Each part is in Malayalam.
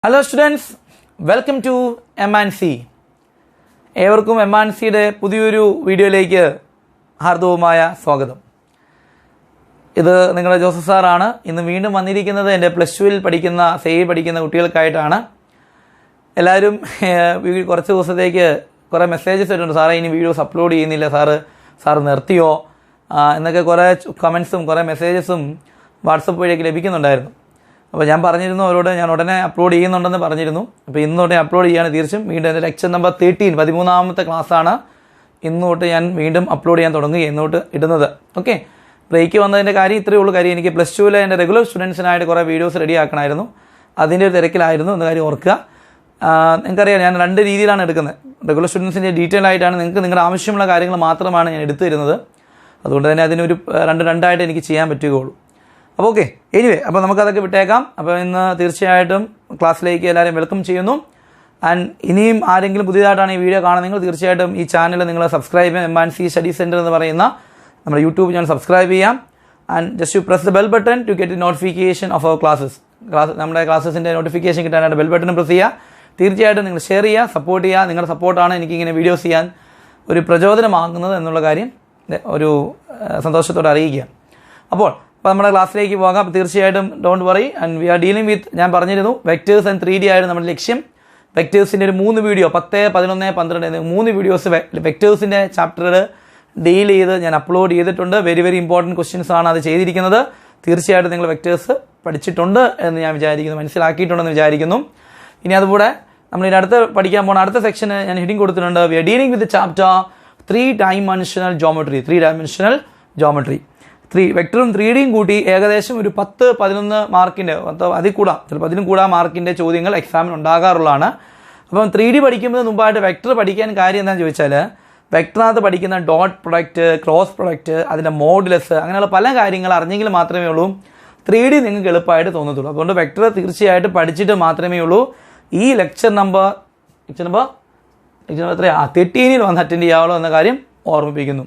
Hello students, welcome to M&C. ഏവർക്കും M&Cയുടെ പുതിയൊരു വീഡിയോയിലേക്ക് ഹാർദവമായ സ്വാഗതം. ഇത് നിങ്ങളുടെ ജോസഫ് സാറാണ്. ഇന്ന് വീണ്ടും വന്നിരിക്കുന്നത് എൻ്റെ +2 പഠിക്കുന്ന പഠിക്കുന്ന കുട്ടികൾക്കായിട്ടാണ്. എല്ലാവരും കുറച്ച് ദിവസത്തേക്ക് കുറേ മെസ്സേജസ് ഇട്ടുണ്ട്, സാറേ ഇനി വീഡിയോസ് അപ്ലോഡ് ചെയ്യുന്നില്ല, സാറ് നിർത്തിയോ എന്നൊക്കെ കുറേ കമൻസും കുറേ മെസ്സേജസും വാട്സപ്പ് വഴിയൊക്കെ ലഭിക്കുന്നുണ്ടായിരുന്നു. അപ്പോൾ ഞാൻ പറഞ്ഞിരുന്നു അവരോട്, ഞാൻ ഉടനെ അപ്ലോഡ് ചെയ്യുന്നുണ്ടെന്ന് പറഞ്ഞിരുന്നു. അപ്പോൾ ഇന്ന് തൊട്ട് അപ്ലോഡ് ചെയ്യുകയാണ് തീർച്ചയായും. വീണ്ടും എൻ്റെ ലെക്ചർ നമ്പർ 13 ക്ലാസ്സാണ്. ഇന്ന് തൊട്ട് ഞാൻ വീണ്ടും അപ്ലോഡ് ചെയ്യാൻ തുടങ്ങുക, ഇന്നോട്ട് ഇടുന്നത്. ഓക്കെ, ബ്രേക്ക് വന്നതിൻ്റെ കാര്യം ഇത്രയേ ഉള്ളൂ. കാര്യം എനിക്ക് +2 എൻ്റെ റെഗുലർ സ്റ്റുഡൻസിനായിട്ട് കുറേ വീഡിയോസ് റെഡി ആക്കണമായിരുന്നു, അതിൻ്റെ ഒരു തിരക്കിലായിരുന്നു എന്ന കാര്യം ഓർക്കുക. നിങ്ങൾക്കറിയാം, ഞാൻ 2 രീതിയിലാണ് എടുക്കുന്നത്. റെഗുലർ സ്റ്റുഡൻസിൻ്റെ ഡീറ്റെയിൽ ആയിട്ടാണ്, നിങ്ങൾക്ക് നിങ്ങളുടെ ആവശ്യമുള്ള കാര്യങ്ങൾ മാത്രമാണ് ഞാൻ എടുത്തു തരുന്നത്. അതുകൊണ്ട് തന്നെ അതിനൊരു 2 എനിക്ക് ചെയ്യാൻ പറ്റുകയുള്ളൂ. അപ്പോൾ ഓക്കെ, എനിവേ, അപ്പോൾ നമുക്കതൊക്കെ വിട്ടേക്കാം. അപ്പോൾ ഇന്ന് തീർച്ചയായിട്ടും ക്ലാസ്സിലേക്ക് എല്ലാവരെയും വെൽക്കം ചെയ്യുന്നു. ആൻഡ് ഇനിയും ആരെങ്കിലും പുതിയതായിട്ടാണ് ഈ വീഡിയോ കാണുന്നത്, നിങ്ങൾ തീർച്ചയായിട്ടും ഈ ചാനൽ നിങ്ങൾ സബ്സ്ക്രൈബ് ചെയ്യാം. M&C സ്റ്റഡി സെൻറ്റർ എന്ന് പറയുന്ന നമ്മുടെ യൂട്യൂബ് ചാനൽ സബ്സ്ക്രൈബ് ചെയ്യാം. And just you press the bell button to get the notification of our classes. നമ്മുടെ ക്ലാസ്സസിൻ്റെ നോട്ടിഫിക്കേഷൻ കിട്ടാനായിട്ട് ബെൽ ബട്ടൺ പ്രസ് ചെയ്യുക. തീർച്ചയായിട്ടും നിങ്ങൾ ഷെയർ ചെയ്യുക, സപ്പോർട്ട് ചെയ്യുക. നിങ്ങളുടെ സപ്പോർട്ടാണ് എനിക്കിങ്ങനെ വീഡിയോസ് ചെയ്യാൻ ഒരു പ്രചോദനമാകുന്നത് എന്നുള്ള കാര്യം ഒരു സന്തോഷത്തോടെ അറിയിക്കുക. അപ്പോൾ നമ്മുടെ ക്ലാസ്സിലേക്ക് പോകാം. തീർച്ചയായിട്ടും don't worry, and we are dealing വിത്ത്, ഞാൻ പറഞ്ഞിരുന്നു, വെക്ടേഴ്സ് ആൻഡ് 3D ആയിരുന്നു നമ്മുടെ ലക്ഷ്യം. വെക്ടേഴ്സിൻ്റെ ഒരു 3 വീഡിയോ 10, 11, 12 എന്നീ 3 വീഡിയോസ് വെക്ടേഴ്സിൻ്റെ ചാപ്റ്റർ ഡീൽ ചെയ്ത് ഞാൻ അപ്ലോഡ് ചെയ്തിട്ടുണ്ട്. വെരി വെരി ഇമ്പോർട്ടൻറ്റ് ക്വസ്റ്റ്യൻസ് ആണ് അത് ചെയ്തിരിക്കുന്നത്. തീർച്ചയായിട്ടും നിങ്ങൾ വെക്ടേഴ്സ് പഠിച്ചിട്ടുണ്ട് എന്ന് ഞാൻ വിചാരിക്കുന്നു, മനസ്സിലാക്കിയിട്ടുണ്ടെന്ന് വിചാരിക്കുന്നു. ഇനി അതുകൂടെ നമ്മൾ ഇനി അടുത്ത് പഠിക്കാൻ പോകുന്ന അടുത്ത സെക്ഷന് ഞാൻ ഹെഡിങ് കൊടുത്തിട്ടുണ്ട്. We are dealing with chapter 3-dimensional geometry. വെക്ടറും 3Dയും കൂട്ടി ഏകദേശം ഒരു 10-11 മാർക്കിൻ്റെ, അതിൽ കൂടാം, ചിലപ്പോൾ അതിനും കൂടാ മാർക്കിൻ്റെ ചോദ്യങ്ങൾ എക്സാമിന് ഉണ്ടാകാറുള്ളതാണ്. അപ്പം 3D പഠിക്കുമ്പോൾ മുമ്പായിട്ട് വെക്ടർ പഠിക്കാൻ കാര്യം എന്താണെന്ന് ചോദിച്ചാൽ, വെക്ടറിനകത്ത് പഠിക്കുന്ന ഡോട്ട് പ്രൊഡക്റ്റ്, ക്രോസ് പ്രൊഡക്റ്റ്, അതിൻ്റെ മോഡുലസ്, അങ്ങനെയുള്ള പല കാര്യങ്ങൾ അറിഞ്ഞെങ്കിൽ മാത്രമേ ഉള്ളൂ 3D നിങ്ങൾക്ക് എളുപ്പമായിട്ട് തോന്നത്തുള്ളൂ. അതുകൊണ്ട് വെക്ടർ തീർച്ചയായിട്ടും പഠിച്ചിട്ട് മാത്രമേ ഉള്ളൂ ഈ ലെക്ചർ നമ്പർ 13 വന്ന് അറ്റൻഡ് ചെയ്യാവുള്ളൂ എന്ന കാര്യം ഓർമ്മിപ്പിക്കുന്നു.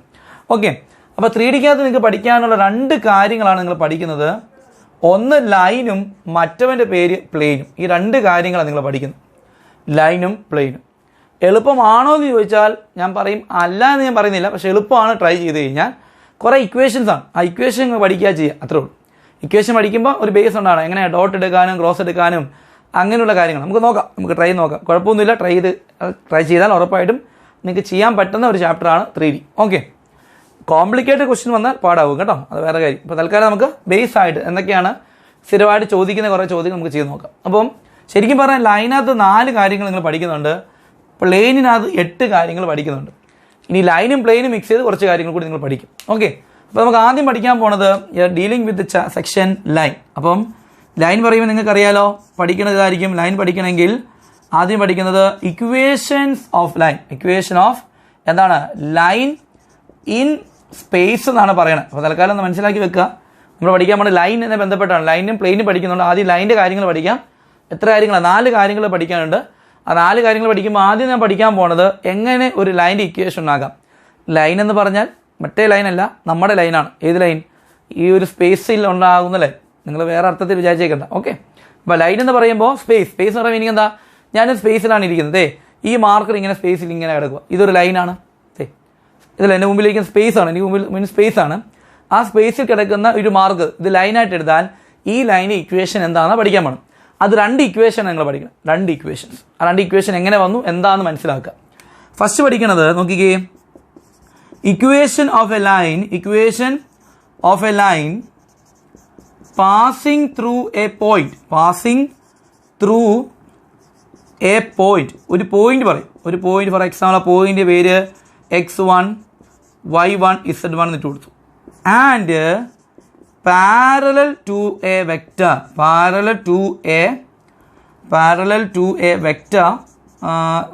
ഓക്കെ, അപ്പോൾ 3Dക്കകത്ത് നിങ്ങൾക്ക് പഠിക്കാനുള്ള 2 കാര്യങ്ങളാണ് നിങ്ങൾ പഠിക്കുന്നത്. ഒന്ന് ലൈനും മറ്റവൻ്റെ പേര് പ്ലെയിനും. ഈ 2 കാര്യങ്ങളാണ് നിങ്ങൾ പഠിക്കുന്നത്, ലൈനും പ്ലെയിനും. എളുപ്പമാണോ എന്ന് ചോദിച്ചാൽ ഞാൻ പറയും അല്ല എന്ന് ഞാൻ പറയുന്നില്ല, പക്ഷേ എളുപ്പമാണ്. ട്രൈ ചെയ്ത് കഴിഞ്ഞാൽ കുറേ ഇക്വേഷൻസാണ്, ആ ഇക്വേഷൻ പഠിക്കുക ചെയ്യുക, അത്രേ ഉള്ളൂ. ഇക്വേഷൻ പഠിക്കുമ്പോൾ ഒരു ബേസ് ഉണ്ടാണ്, എങ്ങനെ ഡോട്ട് എടുക്കാനും ക്രോസ് എടുക്കാനും അങ്ങനെയുള്ള കാര്യങ്ങൾ നമുക്ക് നോക്കാം, നമുക്ക് ട്രൈ നോക്കാം, കുഴപ്പമൊന്നുമില്ല. ട്രൈ ചെയ്താൽ ഉറപ്പായിട്ടും നിങ്ങൾക്ക് ചെയ്യാൻ പറ്റുന്ന ഒരു ചാപ്റ്ററാണ് 3D. ഓക്കെ, കോംപ്ലിക്കേറ്റഡ് ക്വസ്റ്റ്യൻ വന്നാൽ പാടാവും കേട്ടോ, അത് വേറെ കാര്യം. ഇപ്പോൾ തൽക്കാലം നമുക്ക് ബേസ് ആയിട്ട് എന്തൊക്കെയാണ് സ്ഥിരമായിട്ട് ചോദിക്കുന്ന കുറേ ചോദ്യങ്ങൾ നമുക്ക് ചെയ്ത് നോക്കാം. അപ്പം ശരിക്കും പറഞ്ഞാൽ ലൈനകത്ത് 4 കാര്യങ്ങൾ നിങ്ങൾ പഠിക്കുന്നുണ്ട്, പ്ലെയിനിനകത്ത് 8 കാര്യങ്ങൾ പഠിക്കുന്നുണ്ട്. ഇനി ലൈനും പ്ലെയിനും മിക്സ് ചെയ്ത് കുറച്ച് കാര്യങ്ങൾ കൂടി നിങ്ങൾ പഠിക്കും. ഓക്കെ, അപ്പോൾ നമുക്ക് ആദ്യം പഠിക്കാൻ പോണത് ഡീലിംഗ് വിത്ത് സെക്ഷൻ ലൈൻ. അപ്പം ലൈൻ പറയുമ്പോൾ നിങ്ങൾക്കറിയാലോ പഠിക്കുന്നതായിരിക്കും. ലൈൻ പഠിക്കണമെങ്കിൽ ആദ്യം പഠിക്കുന്നത് equations of line. Equation of എന്താണ്? ലൈൻ ഇൻ സ്പേസ് എന്നാണ് പറയണത്. അപ്പോൾ തൽക്കാലം ഒന്ന് മനസ്സിലാക്കി വെക്കുക. നമ്മൾ പഠിക്കാൻ പോകുന്നത് ലൈൻ എന്നെ ബന്ധപ്പെട്ടാണ്. ലൈനും പ്ലെയിനും പഠിക്കുന്നുണ്ട്. ആദ്യം ലൈൻ്റെ കാര്യങ്ങൾ പഠിക്കാം. എത്ര കാര്യങ്ങളാണ്? 4 കാര്യങ്ങൾ പഠിക്കാനുണ്ട്. ആ 4 കാര്യങ്ങൾ പഠിക്കുമ്പോൾ ആദ്യം ഞാൻ പഠിക്കാൻ പോണത് എങ്ങനെ ഒരു ലൈൻ്റെ ഇക്വേഷൻ ഉണ്ടാക്കാം. ലൈൻ എന്ന് പറഞ്ഞാൽ മറ്റേ ലൈനല്ല, നമ്മുടെ ലൈനാണ്. ഏത് ലൈൻ? ഈ ഒരു സ്പേസിൽ ഉണ്ടാകുന്ന ലൈൻ. നിങ്ങൾ വേറെ അർത്ഥത്തിൽ വിചാരിച്ചേക്കണ്ട. ഓക്കെ, അപ്പോൾ ലൈൻ എന്ന് പറയുമ്പോൾ സ്പേസ് എന്ന് പറയുമ്പോൾ എനിക്ക് എന്താ, ഞാനൊരു സ്പേസിലാണ് ഇരിക്കുന്നത്. ഈ മാർക്കർ ഇങ്ങനെ സ്പേസിൽ ഇങ്ങനെ കിടക്കുക, ഇതൊരു ലൈനാണ്. ഇതിൽ എൻ്റെ മുമ്പിലിരിക്കുന്ന സ്പേസ് ആണ്, എനിക്ക് മുമ്പിൽ സ്പേസ് ആണ്. ആ സ്പേസിൽ കിടക്കുന്ന ഒരു മാർക്ക് ഇത് ലൈനായിട്ട് എടുത്താൽ ഈ ലൈൻ്റെ ഇക്വേഷൻ എന്താണെന്ന് പഠിക്കാൻ വേണം. അത് 2 ഇക്വേഷൻ നിങ്ങൾ പഠിക്കണം, 2 ഇക്വേഷൻസ്. ആ 2 ഇക്വേഷൻ എങ്ങനെ വന്നു എന്താണെന്ന് മനസ്സിലാക്കുക. ഫസ്റ്റ് പഠിക്കണത് നോക്കിക്കേ, equation of a line passing through a point. ഒരു പോയിന്റ് പറയും, ഒരു പോയിന്റ്. ഫോർ എക്സാമ്പിൾ ആ പോയിന്റ് പേര് x1 y1 z1 എന്നിട്ട് കൊടുത്തു. And parallel to a vector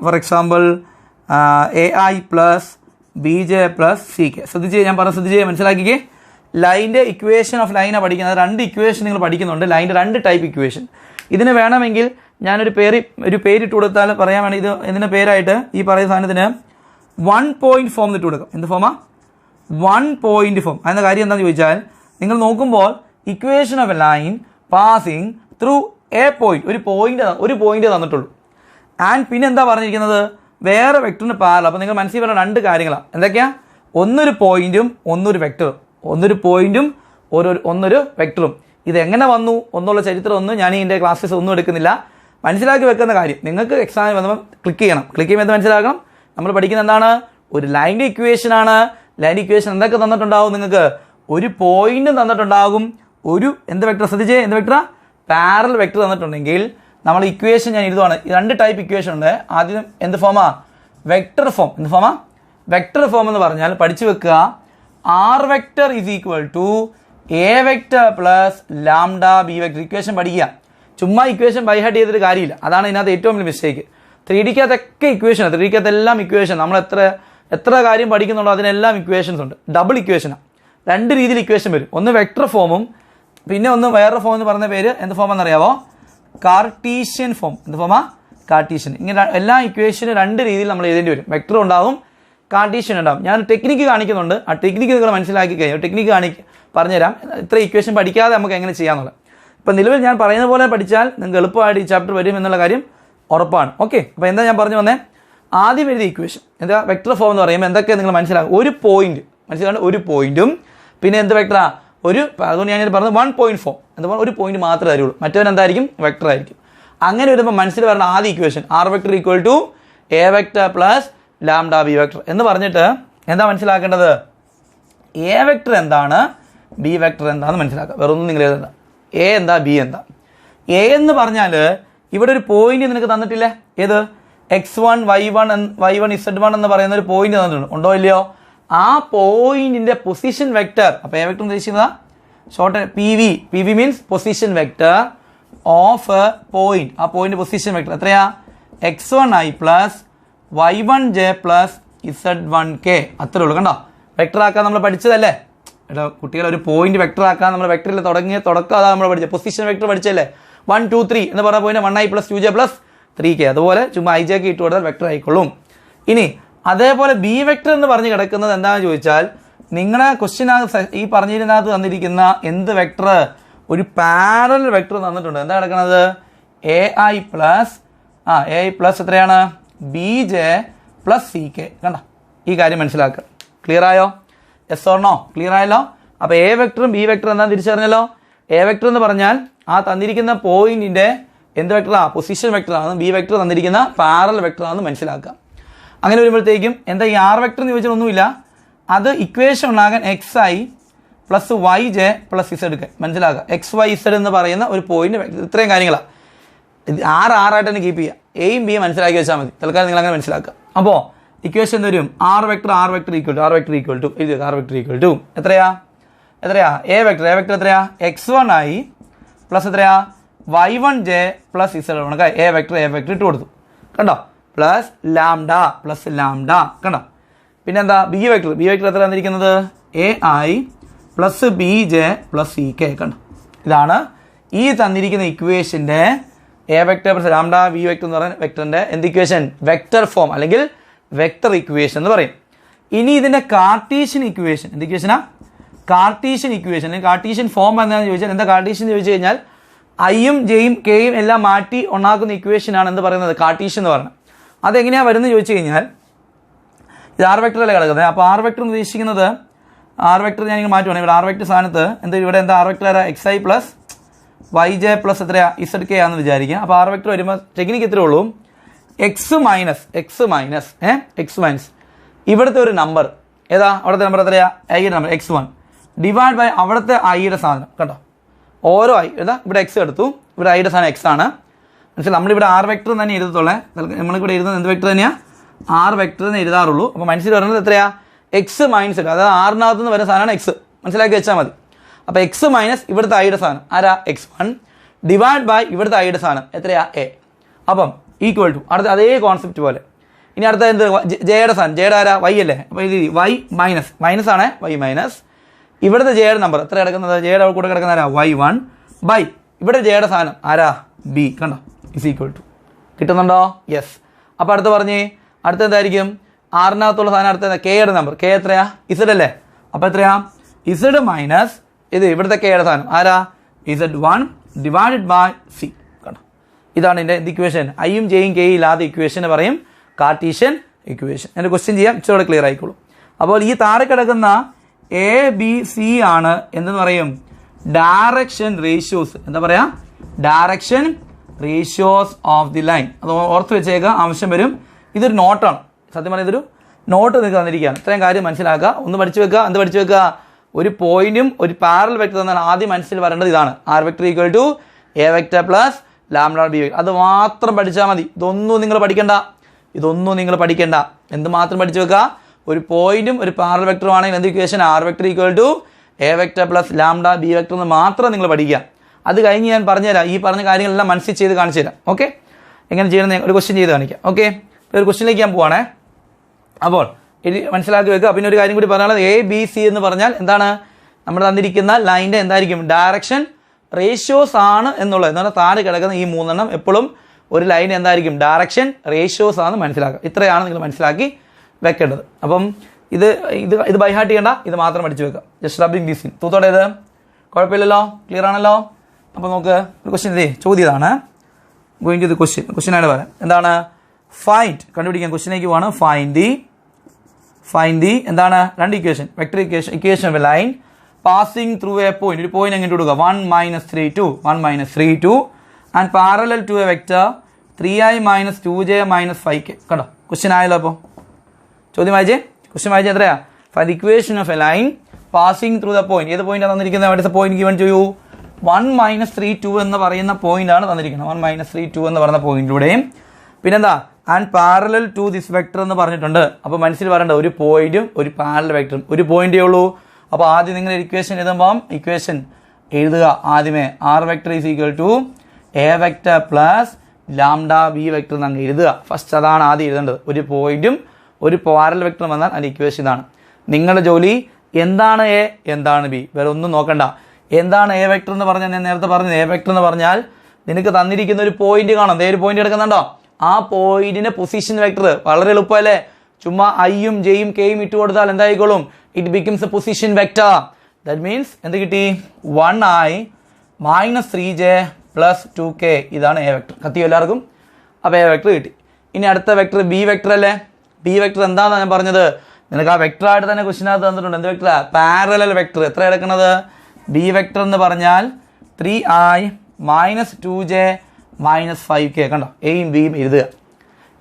for example ai plus bj plus ck. ഞാൻ ശ്രദ്ധിച്ച് മനസ്സിലാക്കിക്കേ. ലൈൻ്റെ ഇക്വേഷൻ ഓഫ് ലൈനാണ് പഠിക്കുന്നത്. 2 ഇക്വേഷൻ നിങ്ങൾ പഠിക്കുന്നുണ്ട്, ലൈൻ്റെ 2 ടൈപ്പ് ഇക്വേഷൻ. ഇതിന് വേണമെങ്കിൽ ഞാനൊരു പേരിട്ട് കൊടുത്താൽ പറയാൻ വേണ്ടി, ഇത് ഇതിൻ്റെ പേരായിട്ട് ഈ പറയുന്ന സാധനത്തിന് 1 point ഫോം ഇട്ട് കൊടുക്കാം. എന്ത് ഫോമാ? 1 point form. അതിൻ്റെ കാര്യം എന്താണെന്ന് ചോദിച്ചാൽ, നിങ്ങൾ നോക്കുമ്പോൾ equation of a line passing through a point, ഒരു പോയിന്റ് തന്നിട്ടുള്ളൂ. ആൻഡ് പിന്നെ എന്താ പറഞ്ഞിരിക്കുന്നത്, വേറെ വെക്ടറിന് പാരലൽ. അപ്പോൾ നിങ്ങൾ മനസ്സിൽ പറഞ്ഞ രണ്ട് കാര്യങ്ങളാണ്. എന്തൊക്കെയാ? ഒന്നൊരു പോയിന്റും ഒന്നൊരു വെക്ടറും. ഒന്നൊരു വെക്ടറും. ഇതെങ്ങനെ വന്നു എന്നുള്ള ചരിത്രം ഒന്നും ഞാൻ ഇതിൻ്റെ ക്ലാസ്സസ് ഒന്നും എടുക്കുന്നില്ല. മനസ്സിലാക്കി വെക്കുന്ന കാര്യം നിങ്ങൾക്ക് എക്സാമിന് വന്നപ്പോൾ ക്ലിക്ക് ചെയ്യുമ്പോൾ എന്ത് മനസ്സിലാക്കണം, നമ്മൾ പഠിക്കുന്ന എന്താണ്, ഒരു ലൈൻ്റെ ഇക്വേഷൻ ആണ്. ലൈൻ ഇക്വേഷൻ എന്തൊക്കെ തന്നിട്ടുണ്ടാവും നിങ്ങൾക്ക്? ഒരു പോയിന്റ് തന്നിട്ടുണ്ടാകും, ഒരു എന്ത് വെക്ടർ, ശ്രദ്ധിച്ചേ, എന്ത് വെക്ടറാ? പാരലൽ വെക്ടർ തന്നിട്ടുണ്ടെങ്കിൽ നമ്മൾ ഇക്വേഷൻ ഞാൻ എഴുതുവാണ്. രണ്ട് ടൈപ്പ് ഇക്വേഷൻ ഉണ്ട്. ആദ്യം എന്ത് ഫോമാ? Vector form. എന്ത് ഫോമാ? വെക്ടർ ഫോം എന്ന് പറഞ്ഞാൽ പഠിച്ചു വെക്കുക, r vector is equal to A vector plus lambda B vector. Equation പഠിക്കുക. ചുമ്മാ ഇക്വേഷൻ ബൈഹാർട്ട് ചെയ്തിട്ട് കാര്യമില്ല. അതാണ് ഇതിനകത്ത് ഏറ്റവും വലിയ മിസ്റ്റേക്ക്. 3Dക്കകത്തൊക്കെ ഇക്വേഷൻ, 3Dക്കകത്തെല്ലാം ഇക്വേഷൻ. നമ്മൾ എത്ര കാര്യം പഠിക്കുന്നുള്ളൂ അതിനെല്ലാം ഇക്വേഷൻസ് ഉണ്ട്. ഡബിൾ ഇക്വേഷനാണ്. രണ്ട് രീതിയിൽ ഇക്വേഷൻ വരും. ഒന്ന് വെക്ടർ ഫോമും പിന്നെ ഒന്ന് വേറെ ഫോം എന്ന് പറഞ്ഞ പേര് എന്ത് ഫോം എന്നറിയാവോ? Cartesian form. എന്ത് ഫോമാ? കാർട്ടീഷ്യൻ. ഇങ്ങനെ എല്ലാ ഇക്വേഷനും രണ്ട് രീതിയിൽ നമ്മൾ എഴുതേണ്ടി വരും. വെക്ടർ ഉണ്ടാവും, കാർട്ടീഷ്യൻ ഉണ്ടാവും. ഞാൻ ടെക്നിക്ക് കാണിക്കുന്നുണ്ട്. ആ ടെക്നിക്ക് നിങ്ങൾ മനസ്സിലാക്കി കഴിഞ്ഞാൽ ടെക്നിക്ക് പറഞ്ഞുതരാം. ഇത്ര ഇക്വേഷൻ പഠിക്കാതെ നമുക്ക് എങ്ങനെ ചെയ്യാമെന്നുള്ളത്. ഇപ്പം നിലവിൽ ഞാൻ പറയുന്ന പോലെ പഠിച്ചാൽ നിങ്ങൾക്ക് എളുപ്പമായിട്ട് ഈ ചാപ്റ്റർ വരും എന്നുള്ള കാര്യം ഉറപ്പാണ്. ഓക്കെ, അപ്പോൾ എന്താ ഞാൻ പറഞ്ഞു വന്നേ? ആദ്യം എഴുതിയ ഇക്വേഷൻ എന്താ? വെക്ടർ ഫോം എന്ന് പറയുമ്പോൾ എന്തൊക്കെ നിങ്ങൾ മനസ്സിലാക്കും? ഒരു പോയിന്റ് മനസ്സിലാണ്ട്, ഒരു പോയിന്റും പിന്നെ എന്ത് വെക്ടറാ? അതുകൊണ്ട് ഞാൻ പറഞ്ഞത് 1 പോയിന്റ് ഫോം. എന്താ, ഒരു പോയിന്റ് മാത്രമേ അറിയുള്ളൂ. മറ്റവൻ എന്തായിരിക്കും? വെക്ടർ ആയിരിക്കും. അങ്ങനെ വരുമ്പോൾ മനസ്സിൽ വരുന്ന ആദ്യ equation r vector equal to A vector plus lambda B vector എന്ന് പറഞ്ഞിട്ട് എന്താ മനസ്സിലാക്കേണ്ടത്? എ വെക്ടർ എന്താണ്, ബി വെക്ടർ എന്താണെന്ന് മനസ്സിലാക്കുക. വേറെ ഒന്നും നിങ്ങൾ എഴുതണ്ട. എ എന്താ, ബി എന്താ. എ എന്ന് പറഞ്ഞാൽ ഇവിടെ ഒരു പോയിന്റ് നിനക്ക് തന്നിട്ടില്ലേ? ഏത്? x1 y1 z1 എന്ന് പറയുന്ന ഒരു പോയിന്റ് തന്നിട്ടുണ്ട്. ഉണ്ടോ ഇല്ലയോ? ആ പോയിന്റിന്റെ പൊസിഷൻ വെക്ടർ. അപ്പോൾ എ വെക്ടർ ഉദ്ദേശിക്കുന്നതാ short P V means position vector of point. ആ പോയിന്റ് പൊസിഷൻ വെക്ടർ എത്രയാ? x1i plus y1j plus z1k. അത്രേ ഉള്ളൂ. കണ്ടോ? വെക്ടർ ആക്കാൻ നമ്മൾ പഠിച്ചതല്ലേ? എടാ കുട്ടികൾ, ഒരു പോയിന്റ് വെക്ടർ ആക്കാൻ നമ്മൾ വെക്ടറിൽ തുടക്കം അതാണ് നമ്മൾ പഠിച്ചത്. Position vector പഠിച്ചല്ലേ? 1 2 3 എന്ന് പറഞ്ഞ point 1i plus 2j plus 3k. അതുപോലെ ചുമ്മാ ij ക്ക് ഇട്ട് കൊടുത്താൽ വെക്ടർ ആയിക്കൊള്ളും. ഇനി അതേപോലെ ബി വെക്ടർ എന്ന് പറഞ്ഞ് കിടക്കുന്നത് എന്താണെന്ന് ചോദിച്ചാൽ, നിങ്ങളുടെ ക്വസ്റ്റ്യനകത്ത് ഈ പറഞ്ഞതിനകത്ത് തന്നിരിക്കുന്ന എന്ത് വെക്ടർ? ഒരു പാരലൽ വെക്ടർ തന്നിട്ടുണ്ട്. എന്താ കിടക്കുന്നത്? എ ഐ പ്ലസ് എത്രയാണ്? bj plus ck. കണ്ട, ഈ കാര്യം മനസ്സിലാക്കുക. ക്ലിയർ ആയോ? Yes or no? ക്ലിയർ ആയല്ലോ? അപ്പോൾ എ വെക്ടറും ബി വെക്ടറും എന്താ തിരിച്ചറിഞ്ഞല്ലോ? എ വെക്ടർ എന്ന് പറഞ്ഞാൽ ആ തന്നിരിക്കുന്ന പോയിന്റിന്റെ എന്ത് വെക്ടറാ? പൊസിഷൻ വെക്ടറാണ്. ബി വെക്ടർ തന്നിരിക്കുന്ന പാരലൽ വെക്ടറാണെന്ന് മനസ്സിലാക്കുക. അങ്ങനെ വരുമ്പോഴത്തേക്കും എന്താ ഈ ആർ വെക്ടർ എന്ന് ചോദിച്ചാൽ ഒന്നുമില്ല. അത് ഇക്വേഷൻ ഉണ്ടാകാൻ xi plus yj plus z മനസ്സിലാക്കുക. xyz എന്ന് പറയുന്ന ഒരു പോയിന്റ്. ഇത്രയും കാര്യങ്ങളാണ്. ആറായിട്ട് തന്നെ കീപ്പ് ചെയ്യുക. എയും ബിയും മനസ്സിലാക്കി വെച്ചാൽ മതി. തൽക്കാലം നിങ്ങൾ അങ്ങനെ മനസ്സിലാക്കുക. അപ്പോൾ ഇക്വേഷൻ എന്ത് വരും? ആർ വെക്ടർ ഈക്വൽ ടു എത്രയാ? എ വെക്ടർ എത്രയാ? x1i പ്ലസ് എത്രയാ? y1j plus z1. A vector ഇട്ട് കൊടുത്തു. കണ്ടോ? പ്ലസ് ലാംഡ കണ്ടോ? പിന്നെന്താ? ബി വെക്ടർ എത്ര തന്നിരിക്കുന്നത്? A I plus bj plus ck. കണ്ടോ? ഇതാണ് ഈ തന്നിരിക്കുന്ന ഇക്വേഷന്റെ A vector plus lambda B vector എന്ന് പറയുന്ന വെക്ടറിന്റെ എന്ത് ഇക്വേഷൻ? വെക്ടർ ഫോം അല്ലെങ്കിൽ വെക്ടർ ഇക്വേഷൻ എന്ന് പറയും. ഇനി ഇതിന്റെ കാർട്ടീഷ്യൻ ഇക്വേഷൻ എന്ത് ഇക്വേഷനാ? Cartesian equation. കാർട്ടീഷ്യൻ ഫോം എന്താണെന്ന് ചോദിച്ചാൽ എന്താ കാർട്ടീഷ്യൻ എന്ന് ചോദിച്ചു കഴിഞ്ഞാൽ ഐയും ജെയും കെയും എല്ലാം മാറ്റി ഉണ്ടാക്കുന്ന ഇക്വേഷനാണ് എന്ത് പറയുന്നത്? കാർട്ടീഷ്യൻ എന്ന് പറയുന്നത്. അതെങ്ങനെയാണ് വരുന്നത് ചോദിച്ചു കഴിഞ്ഞാൽ, ഇത് ആർ വെക്ടറല്ലേ കിടക്കുന്നത്. അപ്പോൾ ആർ വെക്ടർ എന്ന് ഉദ്ദേശിക്കുന്നത്, ആർ വെക്ടർ ഞാൻ ഇങ്ങനെ മാറ്റുവാണ്. ഇവിടെ ആർ വെക്ടർ സ്ഥാനത്ത് ഇവിടെ എന്താ? R vector xi plus yj plus എത്രയാ? zk ആണെന്ന് വിചാരിക്കുക. അപ്പോൾ ആർ വെക്ടർ വരുമ്പോൾ ടെക്നിക്ക് എത്രയേ ഉള്ളൂ? എക്സ് മൈനസ് ഇവിടുത്തെ ഒരു നമ്പർ ഏതാ? അവിടുത്തെ നമ്പർ എത്രയാ? ഐയുടെ നമ്പർ x1 ഡിവൈഡ് ബൈ അവിടുത്തെ ഐയുടെ സാധനം. കണ്ടോ? ഓരോ ഐ ഏതാ? ഇവിടെ എക്സ് എടുത്തു, ഇവിടെ ഐയുടെ സാധനം എക്സ് ആണ്. മനസ്സിലായി? നമ്മളിവിടെ ആർ വെക്ടർ തന്നെ എഴുതത്തുള്ളേ. നമ്മളിവിടെ എഴുതുന്നത് എന്ത് വെക്ടർ തന്നെയാണ്? ആർ വെക്ടർ തന്നെ എഴുതാറുള്ളൂ. അപ്പോൾ മനസ്സിൽ വരുന്നത് എത്രയാ? എക്സ് മൈനസ് ഇടുക. അതായത് ആറിനകത്ത് നിന്ന് വരുന്ന സാധനമാണ് എക്സ്. മനസ്സിലാക്കി വെച്ചാൽ മതി. അപ്പോൾ എക്സ് മൈനസ് ഇവിടുത്തെ ഐയുടെ സാധനം ആരാ? x1 ഡിവൈഡ് ബൈ ഇവിടുത്തെ ഐയുടെ സാധനം എത്രയാ? എ. അപ്പം ഈക്വൽ ടു അടുത്ത അതേ കോൺസെപ്റ്റ് പോലെ. ഇനി അടുത്ത എന്ത്? ജെയുടെ സാധനം. ജെയുടെ ആരാ? വൈ അല്ലേ? അപ്പോൾ ഇത് വൈ മൈനസ് ആണ്. വൈ മൈനസ് ഇവിടുത്തെ ജെയുടെ നമ്പർ എത്ര കിടക്കുന്നത്? ജെയുടെ കൂടെ കിടക്കുന്ന ആരാ? y1 ബൈ ഇവിടെ ജെയുടെ സാധനം ആരാ? ബി. കണ്ടോ? Is equal to. കിട്ടുന്നുണ്ടോ? യെസ്. അപ്പോൾ അടുത്ത് പറഞ്ഞേ, അടുത്ത എന്തായിരിക്കും? ആറിനകത്തുള്ള സാധനം അടുത്ത കെയുടെ നമ്പർ. കെ എത്രയാ? ഇസഡ് അല്ലേ? അപ്പോൾ എത്രയാ? ഇസഡ് മൈനസ് ഇത് ഇവിടുത്തെ കെയുടെ സാധനം ആരാ? z1 divided by C. ഇതാണ് എൻ്റെ എന്ത് ഇക്വേഷൻ? ഐയും ജെയും കെയും ഇല്ലാത്ത ഇക്വേഷന് പറയും കാർട്ടീഷ്യൻ ഇക്വേഷൻ. എൻ്റെ ക്വസ്റ്റ്യൻ ചെയ്യാം, ഇച്ചിരി ക്ലിയർ ആയിക്കോളും. അപ്പോൾ ഈ താഴെ കിടക്കുന്ന എ ബി സി ആണ് എന്തെന്ന് പറയും? Direction ratios. എന്താ പറയാ? Direction ratios of the line. അത് ഓർത്ത് വെച്ചേക്കുക, ആവശ്യം വരും. ഇതൊരു നോട്ടാണ്, സത്യം പറഞ്ഞാൽ ഇതൊരു നോട്ട് നിങ്ങൾക്ക് തന്നിരിക്കുകയാണ്. ഇത്രയും കാര്യം മനസ്സിലാക്കുക, ഒന്ന് പഠിച്ചു വെക്കുക. എന്ത് പഠിച്ചു വെക്കുക? ഒരു പോയിന്റും ഒരു പാരലൽ വെക്ടർ തന്നാൽ ആദ്യം മനസ്സിൽ വരേണ്ടത് ഇതാണ്. R vector equal to A vector plus lambda B vector. അത് മാത്രം പഠിച്ചാൽ മതി. ഇതൊന്നും നിങ്ങൾ പഠിക്കണ്ട. എന്ത് മാത്രം പഠിച്ചു വെക്കുക? ഒരു പോയിന്റും ഒരു പാരലൽ വെക്ടറും ആണെങ്കിൽ എന്ത് equation? R vector equal to A vector plus lambda B vector എന്ന് മാത്രം നിങ്ങൾ പഠിക്കുക. അത് കഴിഞ്ഞ് ഞാൻ പറഞ്ഞുതരാം, ഈ പറഞ്ഞ കാര്യങ്ങളെല്ലാം മനസ്സിൽ ചെയ്ത് കാണിച്ചു തരാം. ഓക്കെ, എങ്ങനെ ചെയ്യണം ഒരു ക്വസ്റ്റ്യൻ ചെയ്ത് കാണിക്കാം. ഓക്കെ, ഒരു ക്വസ്റ്റ്യനിലേക്ക് ഞാൻ പോവാണേ. അപ്പോൾ മനസ്സിലാക്കി വെക്കുക. പിന്നെ ഒരു കാര്യം കൂടി പറയാനുള്ളത്, എ ബി സി എന്ന് പറഞ്ഞാൽ എന്താണ്? നമ്മൾ തന്നിരിക്കുന്ന ലൈൻ്റെ എന്തായിരിക്കും? ഡയറക്ഷൻ റേഷ്യോസ് ആണ് എന്നുള്ളത്. എന്ന് പറഞ്ഞാൽ താഴെ കിടക്കുന്ന ഈ മൂന്നെണ്ണം എപ്പോഴും ഒരു ലൈൻ എന്തായിരിക്കും? ഡയറക്ഷൻ റേഷ്യോസ് ആണ് മനസ്സിലാക്കുക. ഇത്രയാണ് നിങ്ങൾ മനസ്സിലാക്കി വെക്കേണ്ടത്. അപ്പം ഇത് ബൈ ഹാർട്ട് ചെയ്യേണ്ട, ഇത് മാത്രം പഠിച്ചു വെക്കുക. Just rubbing this in. തൂത്തോടെ ഇത് കുഴപ്പമില്ലല്ലോ, ക്ലിയർ ആണല്ലോ. അപ്പോൾ നമുക്ക് ഒരു ക്വസ്റ്റ്യൻ ചോദ്യമാണ്. ഗോയിങ് ടു ദി ക്വസ്റ്റ്യൻ ആയിട്ട് പറയാം. എന്താണ്? ഫൈൻഡ്, കണ്ടുപിടിക്കാൻ ക്വസ്റ്റ്യനിലേക്ക് പോവാണ്. ഫൈൻഡ് ദി എന്താണ്? രണ്ട് equation, vector equation of a line passing through a point. ഒരു പോയിന്റ് എങ്ങനെ കൊടുക്കുക? 1 - 3 2 and parallel to A vector 3i - 2j - 5k. കണ്ടോ, ക്വസ്റ്റ്യൻ ആയല്ലോ. അപ്പോൾ ചോദ്യം വായിച്ചേ. ക്വസ്റ്റ്യൻ വായിച്ചേ എത്രയാ? Find equation of a line passing through the point. ഏത് പോയിന്റ് ആണ് തന്നിരിക്കുന്നത്? What is the point given to you? 1 - 3 2 എന്ന് പറയുന്ന പോയിന്റ് ആണ് തന്നിരിക്കുന്നത്. 1 - 3 2 എന്ന് പറയുന്ന പോയിന്റിലൂടെയും പിന്നെന്താ? And parallel to this vector എന്ന് പറഞ്ഞിട്ടുണ്ട്. അപ്പോൾ മനസ്സിൽ പറയേണ്ട ഒരു പോയിന്റും ഒരു പാരലൽ വെക്ടറും, ഒരു പോയിന്റേ ഉള്ളൂ. അപ്പോൾ ആദ്യം നിങ്ങൾ ഇക്വേഷൻ എഴുതുമ്പം ഇക്വേഷൻ എഴുതുക. ആദ്യമേ R vector is equal to A vector plus lambda B vector എന്നങ്ങ് എഴുതുക. ഫസ്റ്റ് അതാണ് ആദ്യം എഴുതേണ്ടത്. ഒരു പോയിന്റും ഒരു പാരലൽ വെക്ടറും വന്നാൽ അതിൻ്റെ ഇക്വേഷൻ ഇതാണ്. നിങ്ങളുടെ ജോലി എന്താണ് എ, എന്താണ് ബി, വേറെ ഒന്നും നോക്കണ്ട. എന്താണ് എ വെക്ടർ എന്ന് പറഞ്ഞാൽ ഞാൻ നേരത്തെ പറഞ്ഞത്, എ വെക്ടർ എന്ന് പറഞ്ഞാൽ നിനക്ക് തന്നിരിക്കുന്ന ഒരു പോയിന്റ് കാണാം. ഒരു പോയിന്റ് എടുക്കുന്നുണ്ടോ? ആ പോയിന്റിന്റെ പൊസിഷൻ വെക്ടർ. വളരെ എളുപ്പമല്ലേ? ചുമ്മാ ഐയും ജെയും കെയും ഇട്ട് കൊടുത്താൽ എന്തായിക്കോളും? It becomes a position vector. That means എന്ത് കിട്ടി? 1i - 3j + 2k. ഇതാണ് എ വെക്ടർ. കത്തിയോ എല്ലാവർക്കും? അപ്പോൾ എ വെക്ടർ കിട്ടി. ഇനി അടുത്ത വെക്ടർ ബി വെക്ടർ അല്ലേ? ബി വെക്ടർ എന്താണെന്ന് ഞാൻ പറഞ്ഞത്? നിനക്ക് ആ വെക്ടറായിട്ട് തന്നെ ക്വസ്റ്റ്യനകത്ത് തന്നിട്ടുണ്ട്. എന്ത് വെക്ടർ? Parallel vector. എത്ര എടുക്കുന്നത്? ബി വെക്ടർ എന്ന് പറഞ്ഞാൽ 3i - 2j - 5k. കണ്ടോ, എയും ബിയും എഴുതുക.